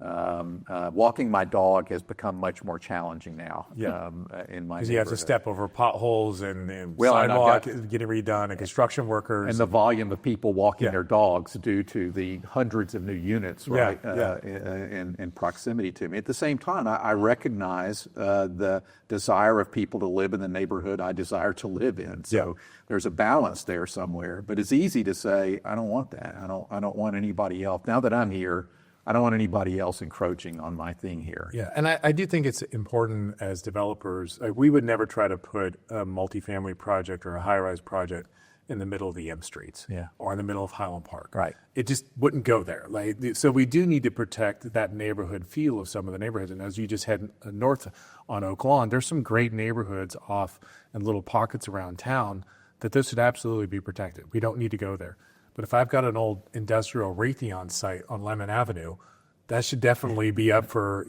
Walking my dog has become much more challenging now. Yeah. In my Because you have to neighborhood. step over potholes and Well, and I've sidewalk got- getting redone and construction workers. And the volume of people walking Yeah. their dogs due to the hundreds of new units, right, Yeah, in proximity to me. At the same time, I recognize the desire of people to live in the neighborhood I desire to live in. So there's a balance there somewhere. But it's easy to say, I don't want that. I don't want anybody else. Now that I'm here, I don't want anybody else encroaching on my thing here. Yeah, and I do think it's important as developers. Like, we would never try to put a multifamily project or a high-rise project in the middle of the M streets, or in the middle of Highland Park. Right. It just wouldn't go there. Like, so we do need to protect that neighborhood feel of some of the neighborhoods. And as you just head north on Oak Lawn, there's some great neighborhoods off and little pockets around town that this should absolutely be protected. We don't need to go there. But if I've got an old industrial Raytheon site on Lemon Avenue, that should definitely be up for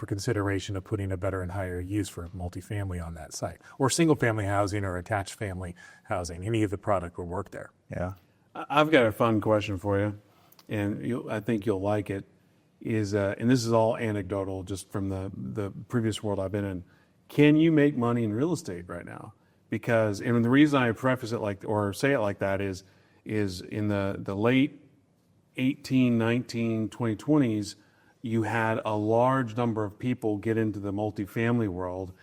consideration of putting a better and higher use for multifamily on that site, or single family housing or attached family housing. Any of the product will work there. Yeah. I've got a fun question for you, and I think you'll like it. And this is all anecdotal, just from the previous world I've been in. Can you make money in real estate right now? Because, and the reason I preface it or say it like that is in the late 18, 19, 2020s, you had a large number of people get into the multifamily world,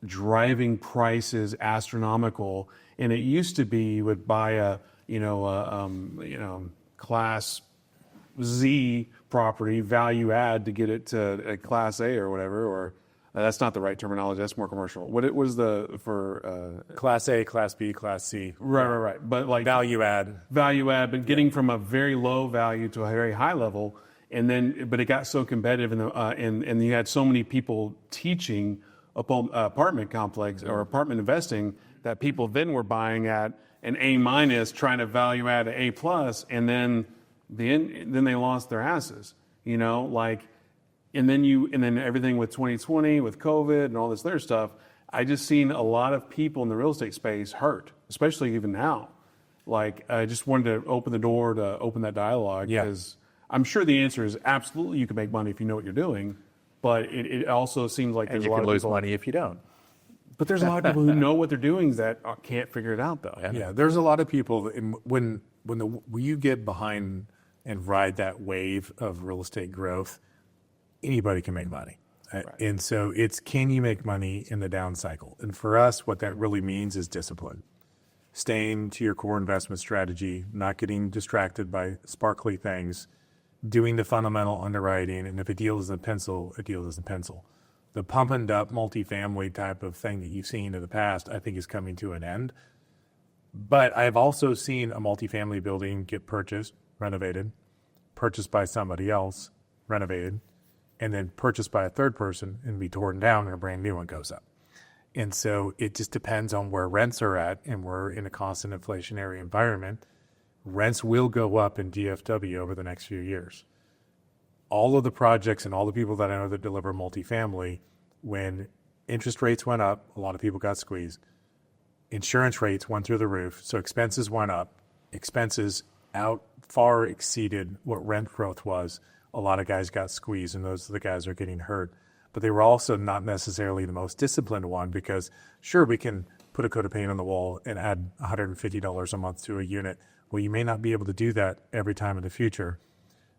driving prices astronomical. And it used to be you would buy a class Z property, value add, to get it to a class A or whatever, or that's not the right terminology. That's more commercial. What it was for Class A, Class B, Class C. right. But like Value add. but getting from a very low value to a very high level, but it got so competitive, and you had so many people teaching apartment complex or apartment investing that people then were buying at an A-, trying to value add an A+, and then they lost their asses, And then everything with 2020, with COVID and all this other stuff, I just seen a lot of people in the real estate space hurt, especially even now. Like, I just wanted to open the door to open that dialogue, because I'm sure the answer is absolutely you can make money if you know what you're doing, but it also seems like there's a lot of people. And you can lose money if you don't. But there's a lot of people who know what they're doing that can't figure it out, though. Yeah, there's a lot of people, when you get behind and ride that wave of real estate growth, anybody can make money. Right. And so it's, can you make money in the down cycle? And for us, what that really means is discipline. Staying to your core investment strategy, not getting distracted by sparkly things, doing the fundamental underwriting, and if a deal doesn't pencil, a deal doesn't pencil. The pump and up multifamily type of thing that you've seen in the past, I think, is coming to an end. But I've also seen a multifamily building get purchased, renovated, purchased by somebody else, renovated, and then purchased by a third person and be torn down and a brand new one goes up. And so it just depends on where rents are at, and we're in a constant inflationary environment. Rents will go up in DFW over the next few years. All of the projects and all the people that I know that deliver multifamily, when interest rates went up, a lot of people got squeezed. Insurance rates went through the roof, so expenses went up. Expenses far exceeded what rent growth was. A lot of guys got squeezed, and those are the guys that are getting hurt. But they were also not necessarily the most disciplined one, because sure, we can put a coat of paint on the wall and add $150 a month to a unit. Well, you may not be able to do that every time in the future.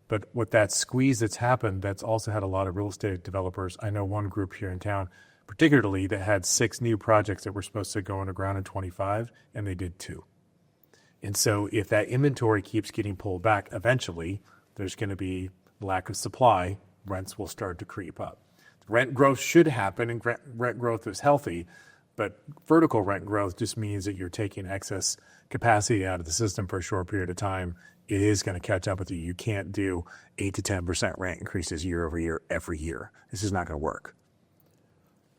But with that squeeze that's happened, that's also had a lot of real estate developers. I know one group here in town, particularly, that had 6 new projects that were supposed to go underground in 25, and they did 2. And so if that inventory keeps getting pulled back, eventually there's going to be lack of supply, rents will start to creep up. Rent growth should happen, and rent growth is healthy, but vertical rent growth just means that you're taking excess capacity out of the system for a short period of time. It is going to catch up with you. You can't do 8 to 10% rent increases year over year every year. This is not going to work.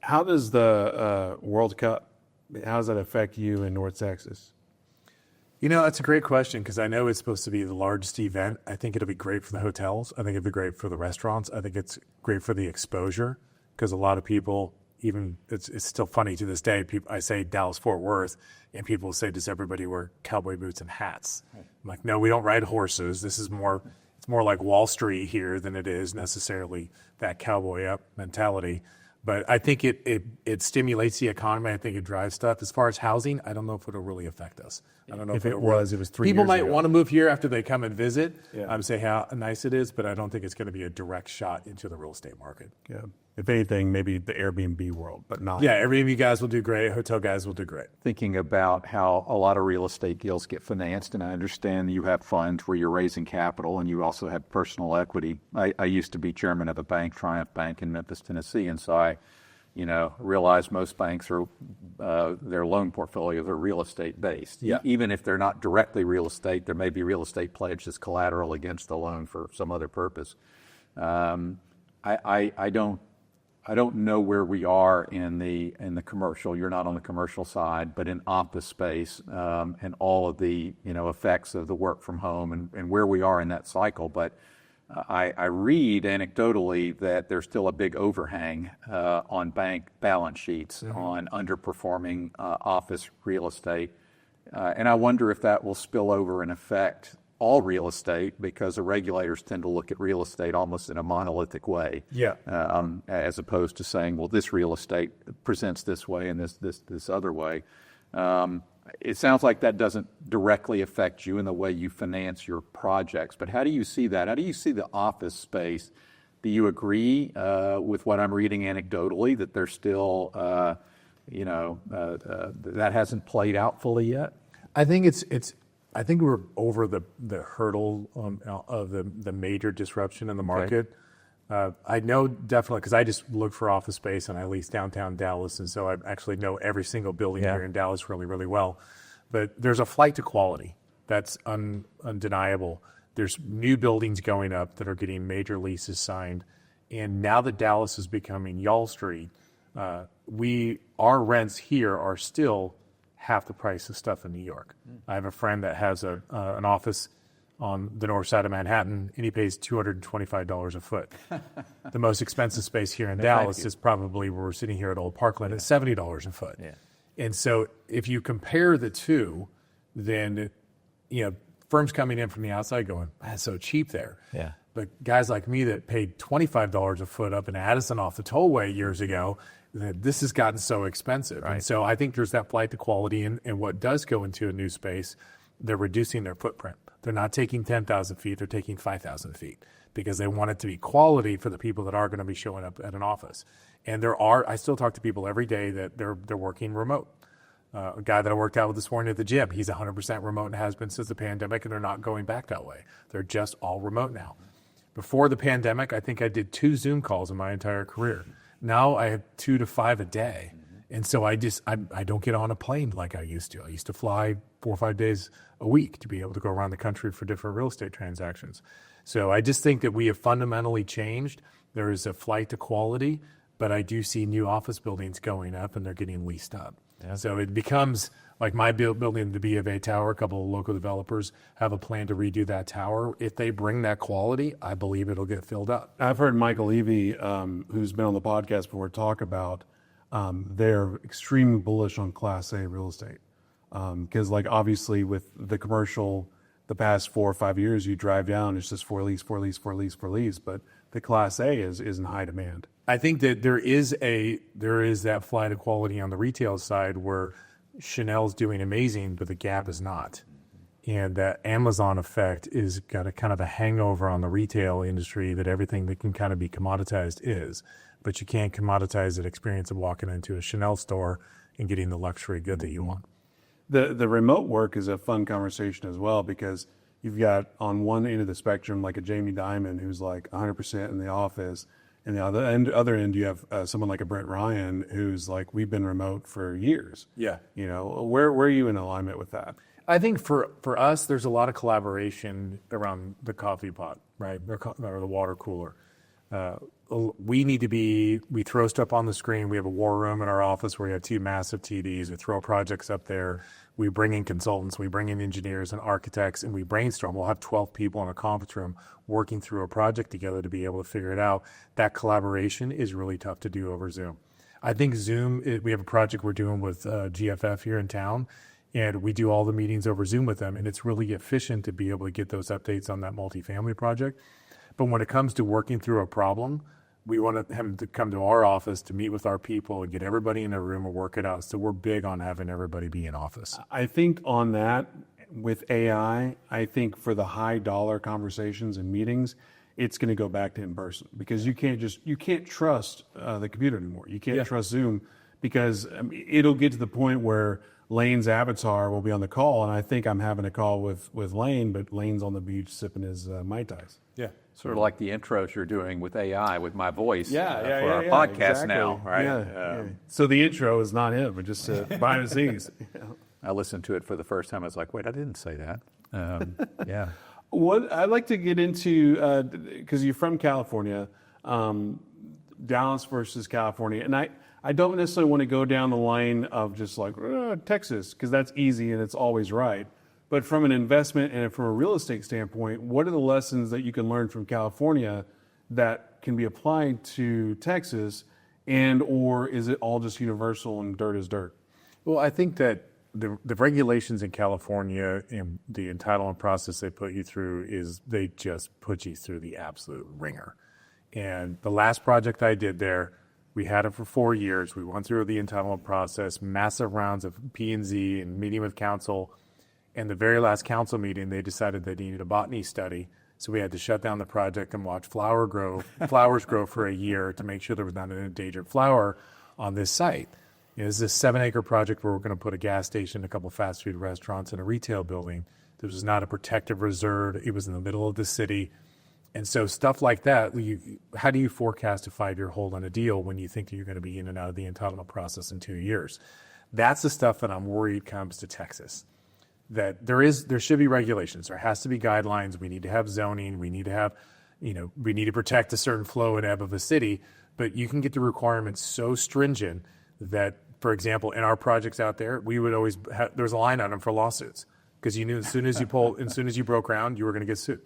How does the World Cup, how does that affect you in North Texas? That's a great question, because I know it's supposed to be the largest event. I think it'll be great for the hotels. I think it'll be great for the restaurants. I think it's great for the exposure, because a lot of people, even it's still funny to this day. I say Dallas-Fort Worth, and people say, does everybody wear cowboy boots and hats? I'm like, no, we don't ride horses. It's it's more like Wall Street here than it is necessarily that cowboy up mentality. But I think it stimulates the economy. I think it drives stuff. As far as housing, I don't know if it'll really affect us. I don't know If it was 3 People years might ago. want to move here after they come and visit, Yeah. say how nice it is, but I don't think it's going to be a direct shot into the real estate market. Yeah. If anything, maybe the Airbnb world, but not. Yeah, Airbnb guys will do great. Hotel guys will do great. Thinking about how a lot of real estate deals get financed, and I understand you have funds where you're raising capital and you also have personal equity. I used to be chairman of a bank, Triumph Bank in Memphis, Tennessee, and so I realize most banks are, their loan portfolios are real estate based. Yeah. Even if they're not directly real estate, there may be real estate pledged as collateral against the loan for some other purpose. I don't know where we are in the commercial. You're not on the commercial side, but in office space, and all of the effects of the work from home and where we are in that cycle. But I read anecdotally that there's still a big overhang on bank balance sheets on underperforming office real estate, and I wonder if that will spill over and affect all real estate, because the regulators tend to look at real estate almost in a monolithic way. Yeah. As opposed to saying, well, this real estate presents this way and this other way. It sounds like that doesn't directly affect you in the way you finance your projects, but how do you see that? How do you see the office space? Do you agree with what I'm reading anecdotally, that there's still, that hasn't played out fully yet? I think I think we're over the hurdle of the major disruption in the market. I know definitely, because I just look for office space and I lease downtown Dallas, and so I actually know every single building here in Dallas really, really well. But there's a flight to quality that's undeniable. There's new buildings going up that are getting major leases signed, and now that Dallas is becoming Y'all Street, our rents here are still half the price of stuff in New York. I have a friend that has an office on the north side of Manhattan, and he pays $225 a foot. The most expensive space here in Dallas is probably where we're sitting here at Old Parkland at $70 a foot. Yeah. And so if you compare the two, then firms coming in from the outside going, that's so cheap there. Yeah. But guys like me that paid $25 a foot up in Addison off the tollway years ago, this has gotten so expensive. Right. And so I think there's that flight to quality, and what does go into a new space, they're reducing their footprint. They're not taking 10,000 feet, they're taking 5,000 feet, because they want it to be quality for the people that are going to be showing up at an office. And I still talk to people every day that they're working remote. A guy that I worked out with this morning at the gym, he's 100% remote and has been since the pandemic, and they're not going back that way. They're just all remote now. Before the pandemic, I think I did 2 Zoom calls in my entire career. Now I have 2 to 5 a day. And so I don't get on a plane like I used to. I used to fly 4 or 5 days a week to be able to go around the country for different real estate transactions. So I just think that we have fundamentally changed. There is a flight to quality, but I do see new office buildings going up and they're getting leased up. Yeah. So it becomes like my building, the B of A tower. A couple of local developers have a plan to redo that tower. If they bring that quality, I believe it'll get filled up. I've heard Michael Levy, who's been on the podcast before, talk about they're extremely bullish on Class A real estate. Because obviously with the commercial, the past 4 or 5 years, you drive down, it's just for lease. But the Class A is in high demand. I think that there is that flight of quality on the retail side where Chanel's doing amazing, but the Gap is not. And that Amazon effect is got a kind of a hangover on the retail industry, that everything that can kind of be commoditized is. But you can't commoditize that experience of walking into a Chanel store and getting the luxury good that you want. The remote work is a fun conversation as well, because you've got on one end of the spectrum like a Jamie Dimon who's like 100% in the office, and the other end you have someone like a Brent Ryan who's like, we've been remote for years. Yeah. Where are you in alignment with that? I think for us, there's a lot of collaboration around the coffee pot, right, or the water cooler. We throw stuff on the screen. We have a war room in our office where we have 2 massive TVs. We throw projects up there. We bring in consultants. We bring in engineers and architects, and we brainstorm. We'll have 12 people in a conference room working through a project together to be able to figure it out. That collaboration is really tough to do over Zoom. I think Zoom, we have a project we're doing with GFF here in town, And we do all the meetings over Zoom with them, and it's really efficient to be able to get those updates on that multifamily project. But when it comes to working through a problem, we want him to come to our office to meet with our people and get everybody in a room and work it out. So we're big on having everybody be in office. I think on that, with AI, I think for the high dollar conversations and meetings, it's going to go back to in person, because you can't trust the computer anymore. You can't trust Zoom, because it'll get to the point where Lane's avatar will be on the call, and I think I'm having a call with Lane, but Lane's on the beach sipping his Mai Tais. Yeah. Sort of like the intros you're doing with AI with my voice for our yeah, podcast exactly. now, right? Yeah. So the intro is not him, but just behind the scenes. I listened to it for the first time. I was like, wait, I didn't say that. Yeah. What I'd like to get into, because you're from California, Dallas versus California, and I don't necessarily want to go down the line of just like Texas, because that's easy and it's always right. But from an investment and from a real estate standpoint, what are the lessons that you can learn from California that can be applied to Texas, and or is it all just universal and dirt is dirt? Well, I think that the regulations in California and the entitlement process they put you through is they just put you through the absolute ringer. And the last project I did there, we had it for 4 years. We went through the entitlement process, massive rounds of P&Z and meeting with council. And the very last council meeting, they decided they needed a botany study. So we had to shut down the project and watch flowers grow for a year to make sure there was not an endangered flower on this site. This is a 7-acre project where we're going to put a gas station, a couple fast food restaurants, and a retail building. This was not a protective reserve. It was in the middle of the city. And so stuff like that, how do you forecast a 5-year hold on a deal when you think that you're going to be in and out of the entitlement process in 2 years? That's the stuff that I'm worried comes to Texas. That there should be regulations. There has to be guidelines. We need to have zoning. We need to have, we need to protect a certain flow and ebb of a city. But you can get the requirements so stringent that, for example, in our projects out there, we would always there's a line on them for lawsuits, because you knew as soon as you broke ground, you were going to get sued.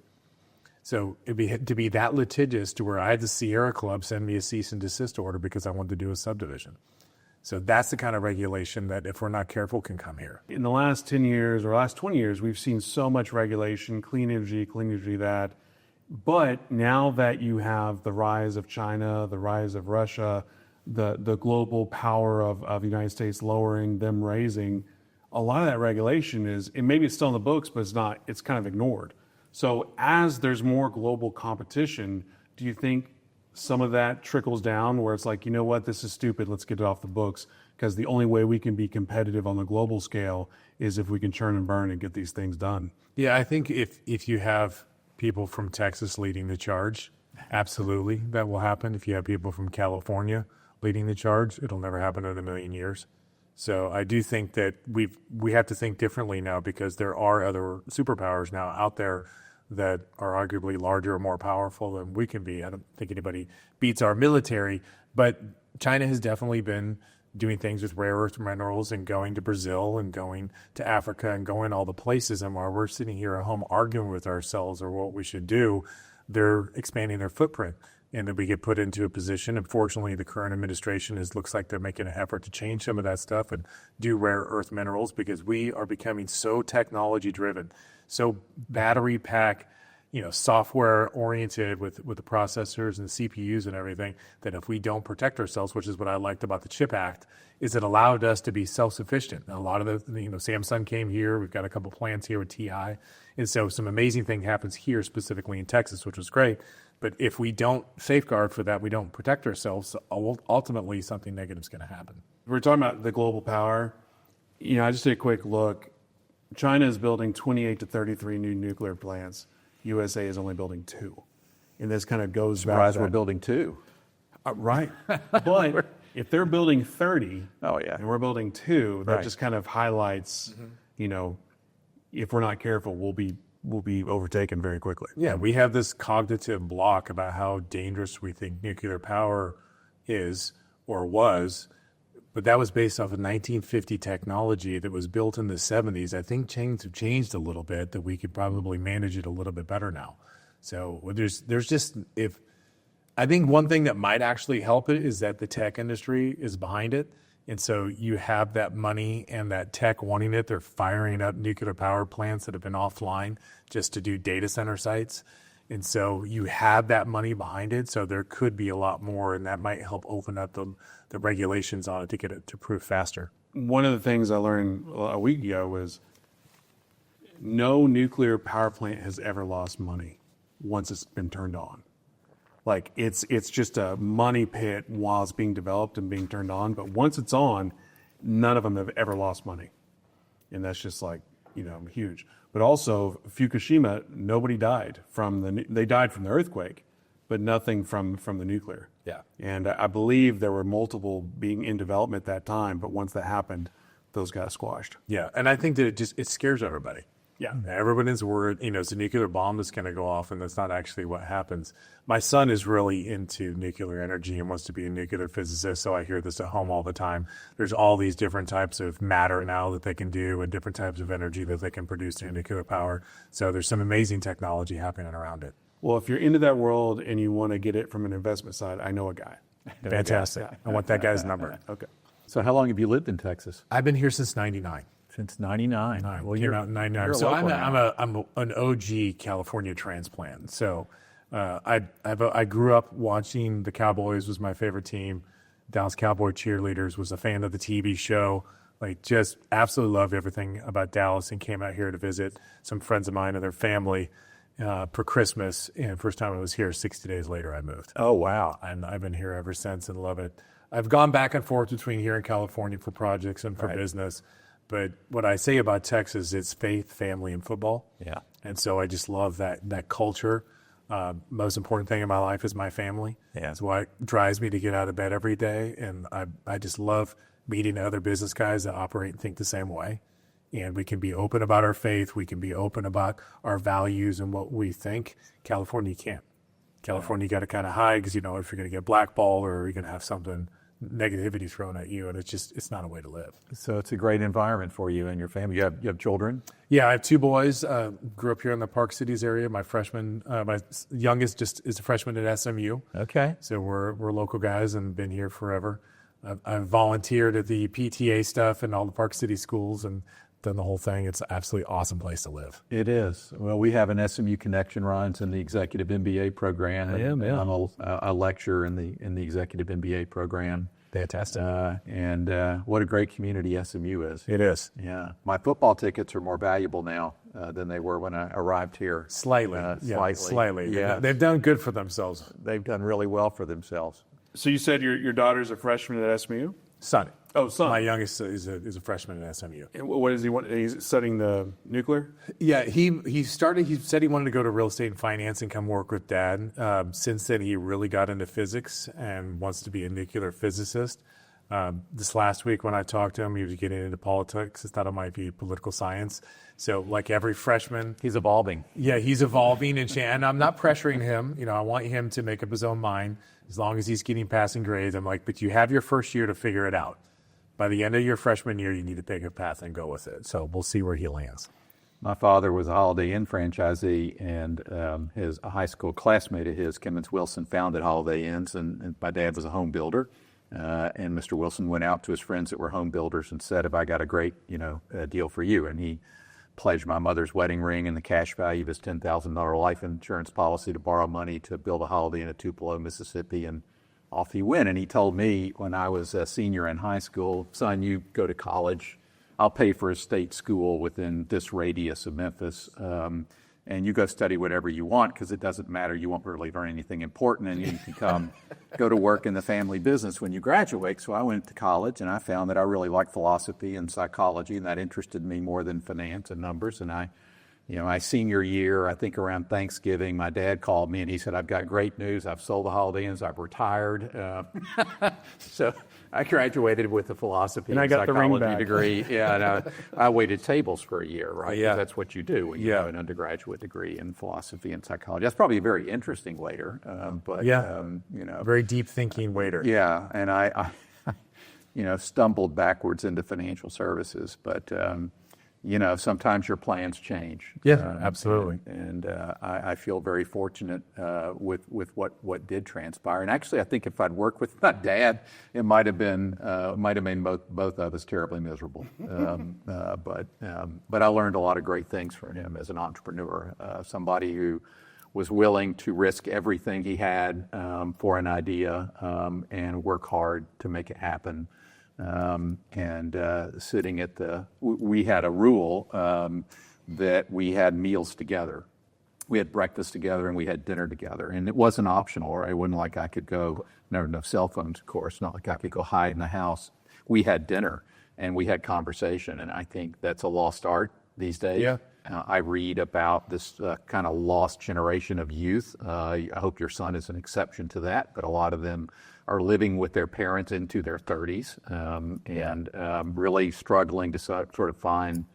So to be that litigious to where I had the Sierra Club send me a cease and desist order because I wanted to do a subdivision. So that's the kind of regulation that, if we're not careful, can come here. In the last 10 years or last 20 years, we've seen so much regulation, clean energy that. But now that you have the rise of China, the rise of Russia, the global power of the United States lowering, them raising, a lot of that regulation maybe it's still in the books, but it's kind of ignored. So as there's more global competition, do you think some of that trickles down where it's like, you know what, this is stupid, let's get it off the books, because the only way we can be competitive on the global scale is if we can churn and burn and get these things done? Yeah, I think if you have people from Texas leading the charge, absolutely, that will happen. If you have people from California leading the charge, it'll never happen in a million years. So I do think that we have to think differently now, because there are other superpowers now out there that are arguably larger or more powerful than we can be. I don't think anybody beats our military, but China has definitely been doing things with rare earth minerals and going to Brazil and going to Africa and going all the places. And while we're sitting here at home arguing with ourselves or what we should do, they're expanding their footprint. And then we get put into a position. Unfortunately, the current administration looks like they're making an effort to change some of that stuff and do rare earth minerals, because we are becoming so technology driven, so battery pack, software oriented with the processors and the CPUs and everything, that if we don't protect ourselves, which is what I liked about the CHIP Act, is it allowed us to be self-sufficient. And a lot of Samsung came here. We've got a couple plants here with TI. And so some amazing thing happens here, specifically in Texas, which was great. But if we don't safeguard for that, we don't protect ourselves, ultimately something negative is going to happen. We're talking about the global power. I just did a quick look. China is building 28 to 33 new nuclear plants. USA is only building 2. And this kind of goes back to Surprised that. we're building 2. Right. But if they're building 30 and we're building 2, that Right. just kind of highlights, if we're not careful, we'll be overtaken very quickly. Yeah, we have this cognitive block about how dangerous we think nuclear power is or was, but that was based off of 1950 technology that was built in the 70s. I think things have changed a little bit, that we could probably manage it a little bit better now. So there's just, I think one thing that might actually help it is that the tech industry is behind it, And so you have that money and that tech wanting it. They're firing up nuclear power plants that have been offline just to do data center sites. And so you have that money behind it. So there could be a lot more, and that might help open up the regulations on it to get it to prove faster. One of the things I learned a week ago was no nuclear power plant has ever lost money once it's been turned on. Like it's just a money pit while it's being developed and being turned on. But once it's on, none of them have ever lost money. And that's just like, huge. But also Fukushima, nobody died they died from the earthquake, but nothing from the nuclear. Yeah. And I believe there were multiple being in development at that time, but once that happened, those got squashed. Yeah. And I think that it scares everybody. Yeah. Everybody's worried, it's a nuclear bomb that's going to go off, and that's not actually what happens. My son is really into nuclear energy and wants to be a nuclear physicist, so I hear this at home all the time. There's all these different types of matter now that they can do and different types of energy that they can produce in nuclear power. So there's some amazing technology happening around it. Well, if you're into that world and you want to get it from an investment side, I know a guy. Fantastic. I want that guy's number. Okay. So how long have you lived in Texas? I've been here since 99. Since 99. Well, came out in 99. So I'm an OG California transplant. So I grew up watching the Cowboys. Was my favorite team. Dallas Cowboy cheerleaders. Was a fan of the TV show. Like, just absolutely loved everything about Dallas, and came out here to visit some friends of mine and their family for Christmas. And first time I was here, 60 days later, I moved. Oh, wow. And I've been here ever since and love it. I've gone back and forth between here and California for projects and for business. But what I say about Texas, it's faith, family, and football. Yeah. And so I just love that culture. Most important thing in my life is my family. Yeah. That's why it drives me to get out of bed every day. And I just love meeting other business guys that operate and think the same way. And we can be open about our faith. We can be open about our values and what we think. California, you can't. California, you got to kind of hide because, if you're going to get blackballed or you're going to have something negativity thrown at you, and it's not a way to live. So it's a great environment for you and your family. You have children? Yeah, I have two boys. Grew up here in the Park Cities area. My youngest just is a freshman at SMU. Okay. So we're local guys and been here forever. I've volunteered at the PTA stuff and all the Park City schools and done the whole thing. It's an absolutely awesome place to live. It is. Well, we have an SMU connection, Ryan's in the executive MBA program. I'm a lecturer in the executive MBA program. Fantastic. And what a great community SMU is. It is. Yeah. My football tickets are more valuable now than they were when I arrived here. Slightly. Slightly. Yeah. They've done good for themselves. They've done really well for themselves. So you said your daughter's a freshman at SMU? Son. Oh, son. My youngest is a freshman at SMU. And what does he want? He's studying the nuclear? Yeah, he said he wanted to go to real estate and finance and come work with Dad. Since then, he really got into physics and wants to be a nuclear physicist. This last week when I talked to him, he was getting into politics. I thought it might be political science. So like every freshman. He's evolving. Yeah, he's evolving. And I'm not pressuring him. I want him to make up his own mind as long as he's getting passing grades. I'm like, but you have your first year to figure it out. By the end of your freshman year, you need to pick a path and go with it. So we'll see where he lands. My father was a Holiday Inn franchisee, and a high school classmate of his, Kemmons Wilson, founded Holiday Inns, and my dad was a home builder. And Mr. Wilson went out to his friends that were home builders and said, "Have I got a great, deal for you?" And he pledged my mother's wedding ring and the cash value of his $10,000 life insurance policy to borrow money to build a Holiday Inn at Tupelo, Mississippi, and off he went. And he told me when I was a senior in high school, "Son, you go to college. I'll pay for a state school within this radius of Memphis, and you go study whatever you want because it doesn't matter. You won't really learn anything important, and you can go to work in the family business when you graduate." So I went to college, and I found that I really liked philosophy and psychology, and that interested me more than finance and numbers. And my senior year, I think around Thanksgiving, my dad called me and he said, "I've got great news. I've sold the Holiday Inns. I've retired." So I graduated with a philosophy and psychology degree. Yeah, and I waited tables for a year, right? Yeah. That's what you do when you have an undergraduate degree in philosophy and psychology. That's probably a very interesting waiter, but very deep thinking waiter. Yeah, and I stumbled backwards into financial services, but sometimes your plans change. Yeah, absolutely. And I feel very fortunate with what did transpire. And actually, I think if I'd worked with my dad, it might have made both of us terribly miserable. But I learned a lot of great things from him as an entrepreneur. Somebody who was willing to risk everything he had for an idea and work hard to make it happen. Sitting at we had a rule that we had meals together. We had breakfast together and we had dinner together, and it wasn't optional. Right? It wasn't like I could go. Never no cell phones, of course. Not like I could go hide in the house. We had dinner and we had conversation, and I think that's a lost art these days. Yeah. I read about this kind of lost generation of youth. I hope your son is an exception to that, but a lot of them are living with their parents into their 30s and really struggling to sort of find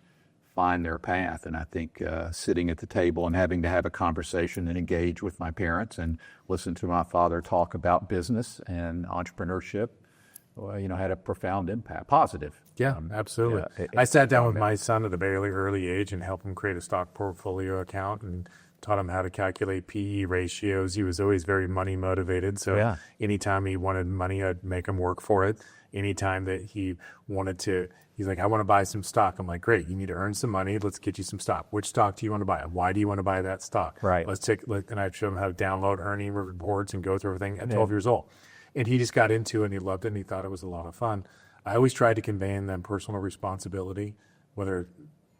their path. And I think sitting at the table and having to have a conversation and engage with my parents and listen to my father talk about business and entrepreneurship, had a profound impact, positive. Yeah, absolutely. I sat down with my son at a very early age and helped him create a stock portfolio account and taught him how to calculate PE ratios. He was always very money motivated. So anytime he wanted money, I'd make him work for it. Anytime that he wanted to, he's like, I want to buy some stock. I'm like, great, you need to earn some money. Let's get you some stock. Which stock do you want to buy? Why do you want to buy that stock? Right. And I showed him how to download earning reports and go through everything at 12 years old. And he just got into it and he loved it and he thought it was a lot of fun. I always tried to convey in them personal responsibility, whether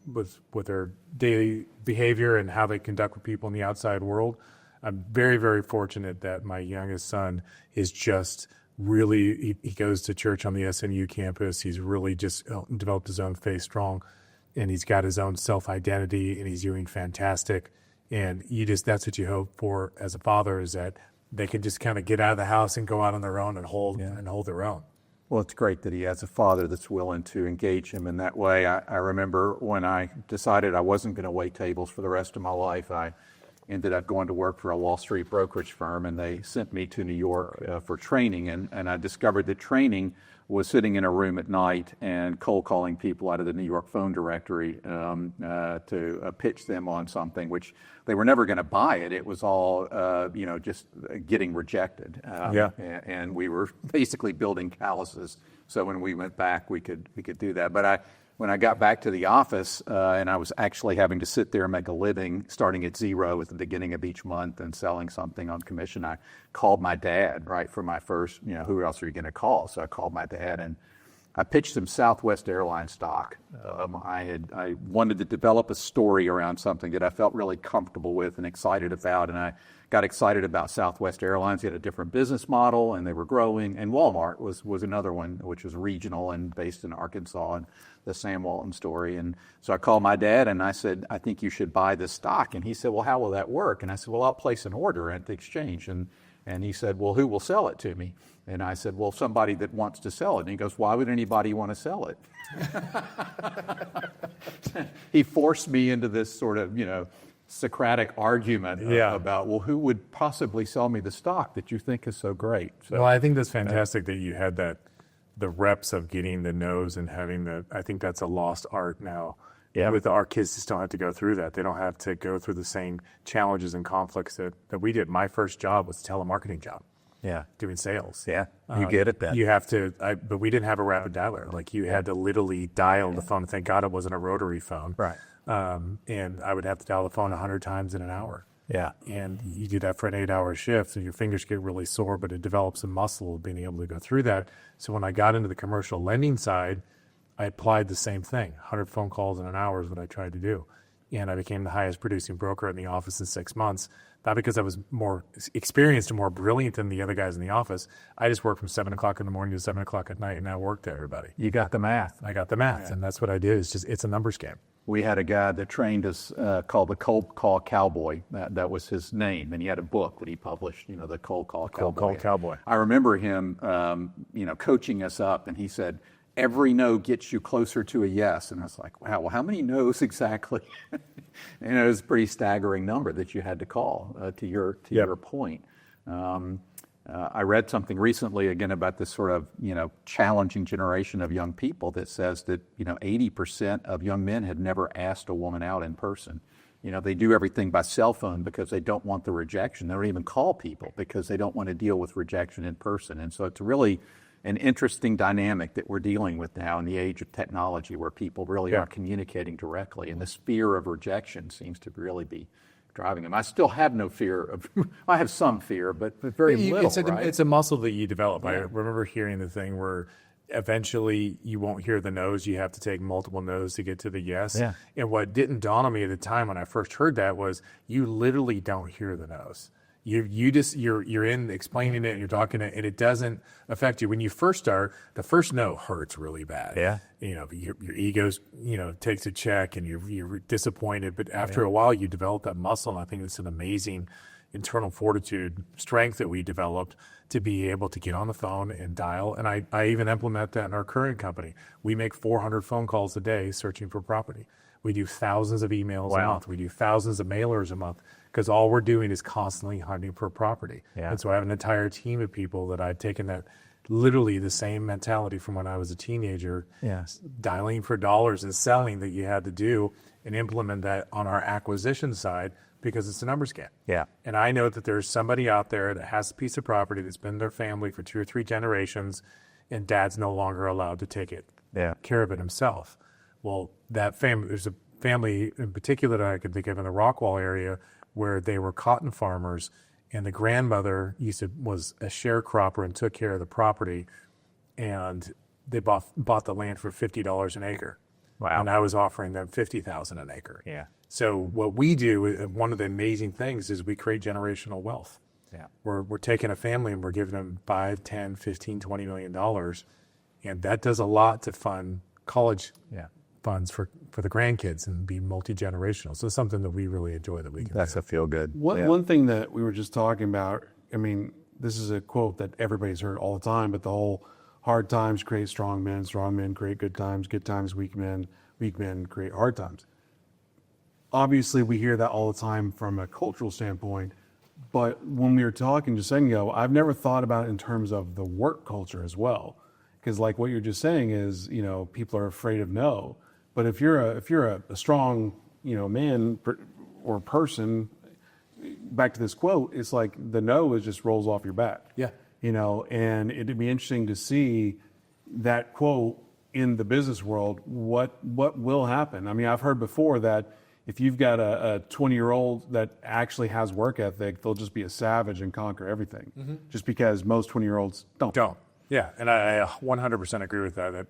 with their daily behavior and how they conduct with people in the outside world. I'm very, very fortunate that my youngest son is just really, he goes to church on the SNU campus. He's really just developed his own faith strong, and he's got his own self-identity, and he's doing fantastic. And that's what you hope for as a father, is that they can just kind of get out of the house and go out on their own and hold their own. Well, it's great that he has a father that's willing to engage him in that way. I remember when I decided I wasn't going to wait tables for the rest of my life, I ended up going to work for a Wall Street brokerage firm, and they sent me to New York for training. And I discovered that training was sitting in a room at night and cold calling people out of the New York phone directory to pitch them on something, which they were never going to buy it. It was all, just getting rejected. And we were basically building calluses. So when we went back, we could do that. But when I got back to the office and I was actually having to sit there and make a living, starting at zero at the beginning of each month and selling something on commission, I called my dad, right, for my first, who else are you going to call? So I called my dad and I pitched him Southwest Airlines stock. I wanted to develop a story around something that I felt really comfortable with and excited about, and I got excited about Southwest Airlines. They had a different business model, and they were growing. And Walmart was another one, which was regional and based in Arkansas, and the Sam Walton story. And so I called my dad, and I said, I think you should buy this stock. And he said, well, how will that work? And I said, well, I'll place an order at the exchange. And he said, well, who will sell it to me? And I said, well, somebody that wants to sell it. And he goes, why would anybody want to sell it? He forced me into this sort of, Socratic argument about, well, who would possibly sell me the stock that you think is so great? So, well, I think that's fantastic that you had the reps of getting the no's and having I think that's a lost art now. Yeah. With our kids just don't have to go through that. They don't have to go through the same challenges and conflicts that we did. My first job was a telemarketing job. Yeah. Doing sales. Yeah. You get it then. You have to, but we didn't have a rapid dialer. Like you had to literally dial the phone. Thank God it wasn't a rotary phone. Right. And I would have to dial the phone 100 times in an hour. Yeah. And you do that for an 8-hour shift and your fingers get really sore, but it develops a muscle of being able to go through that. So when I got into the commercial lending side, I applied the same thing. 100 phone calls in an hour is what I tried to do. And I became the highest producing broker in the office in 6 months. Not because I was more experienced and more brilliant than the other guys in the office. I just worked from 7 o'clock in the morning to 7 o'clock at night, and I worked to everybody. You got the math. I got the math, and that's what I did. It's a numbers game. We had a guy that trained us called the Cold Call Cowboy. That was his name, and he had a book that he published. The Cold Call Cowboy. Cold Call Cowboy. I remember him, coaching us up, and he said, every no gets you closer to a yes. And I was like, wow, well, how many no's exactly? And it was a pretty staggering number that you had to call to your point. I read something recently again about this sort of, challenging generation of young people that says that, 80% of young men had never asked a woman out in person. They do everything by cell phone because they don't want the rejection. They don't even call people because they don't want to deal with rejection in person. And so it's really an interesting dynamic that we're dealing with now in the age of technology where people really aren't communicating directly. And this fear of rejection seems to really be driving them. I still have no fear of, I have some fear, but very little, right? It's a muscle that you develop. I remember hearing the thing where eventually you won't hear the no's. You have to take multiple no's to get to the yes. Yeah. And what didn't dawn on me at the time when I first heard that was you literally don't hear the no's. You're in explaining it and you're talking it and it doesn't affect you. When you first start, the first no hurts really bad. Yeah. Your ego's, takes a check and you're disappointed. But after a while, you develop that muscle. And I think it's an amazing internal fortitude, strength that we developed to be able to get on the phone and dial. And I even implement that in our current company. We make 400 phone calls a day searching for property. We do thousands of emails a month. We do thousands of mailers a month because all we're doing is constantly hunting for property. Yeah. And so I have an entire team of people that I've taken that literally the same mentality from when I was a teenager, dialing for dollars and selling that you had to do and implement that on our acquisition side because it's a numbers game. Yeah. And I know that there's somebody out there that has a piece of property that's been in their family for 2 or 3 generations and dad's no longer allowed to take care of it himself. Well, there's a family in particular that I could think of in the Rockwall area where they were cotton farmers and the grandmother was a sharecropper and took care of the property and they bought the land for $50 an acre. Wow. And I was offering them $50,000 an acre. Yeah. So what we do, one of the amazing things is we create generational wealth. Yeah. We're taking a family and we're giving them 5, 10, 15, $20 million. And that does a lot to fund college funds for the grandkids and be multi-generational. So it's something that we really enjoy that we can That's do. a feel good. One thing that we were just talking about, I mean, this is a quote that everybody's heard all the time, but the whole hard times create strong men create good times, weak men create hard times. Obviously, we hear that all the time from a cultural standpoint, but when we were talking just a second ago, I've never thought about it in terms of the work culture as well. Because like what you're just saying is, people are afraid of no. But if you're a strong, man or person, back to this quote, it's like the no is just rolls off your back. Yeah. And it'd be interesting to see that quote in the business world. What will happen? I mean, I've heard before that if you've got a 20-year-old that actually has work ethic, they'll just be a savage and conquer everything. Just because most 20-year-olds don't. Yeah, and I 100% agree with that.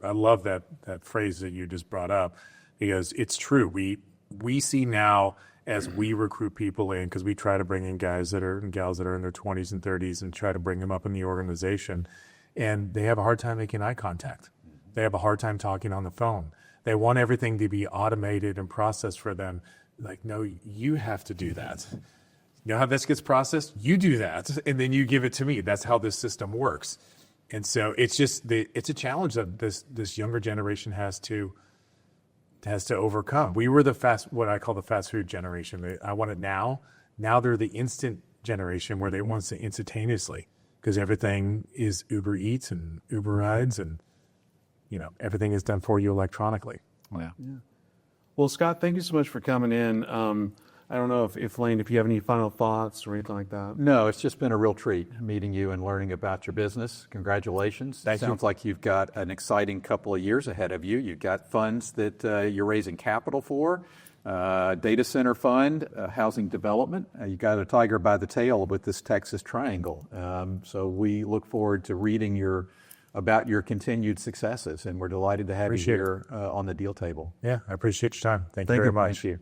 I love that phrase that you just brought up because it's true. We see now as we recruit people in, because we try to bring in guys and gals that are in their 20s and 30s and try to bring them up in the organization, and they have a hard time making eye contact. They have a hard time talking on the phone. They want everything to be automated and processed for them. Like, no, you have to do that. You know how this gets processed? You do that, and then you give it to me. That's how this system works. And so it's it's a challenge that this younger generation has to overcome. We were what I call the fast food generation. I want it now. Now they're the instant generation where they want it instantaneously because everything is Uber Eats and Uber Rides and everything is done for you electronically. Yeah. Well, Scott, thank you so much for coming in. I don't know if Lane, if you have any final thoughts or anything like that. No, it's just been a real treat meeting you and learning about your business. Congratulations. Sounds like you've got an exciting couple of years ahead of you. You've got funds that you're raising capital for, data center fund, housing development. You got a tiger by the tail with this Texas Triangle. So we look forward to reading about your continued successes, and we're delighted to have you here on the deal table. Yeah, I appreciate your time. Thank you very much. Thank you.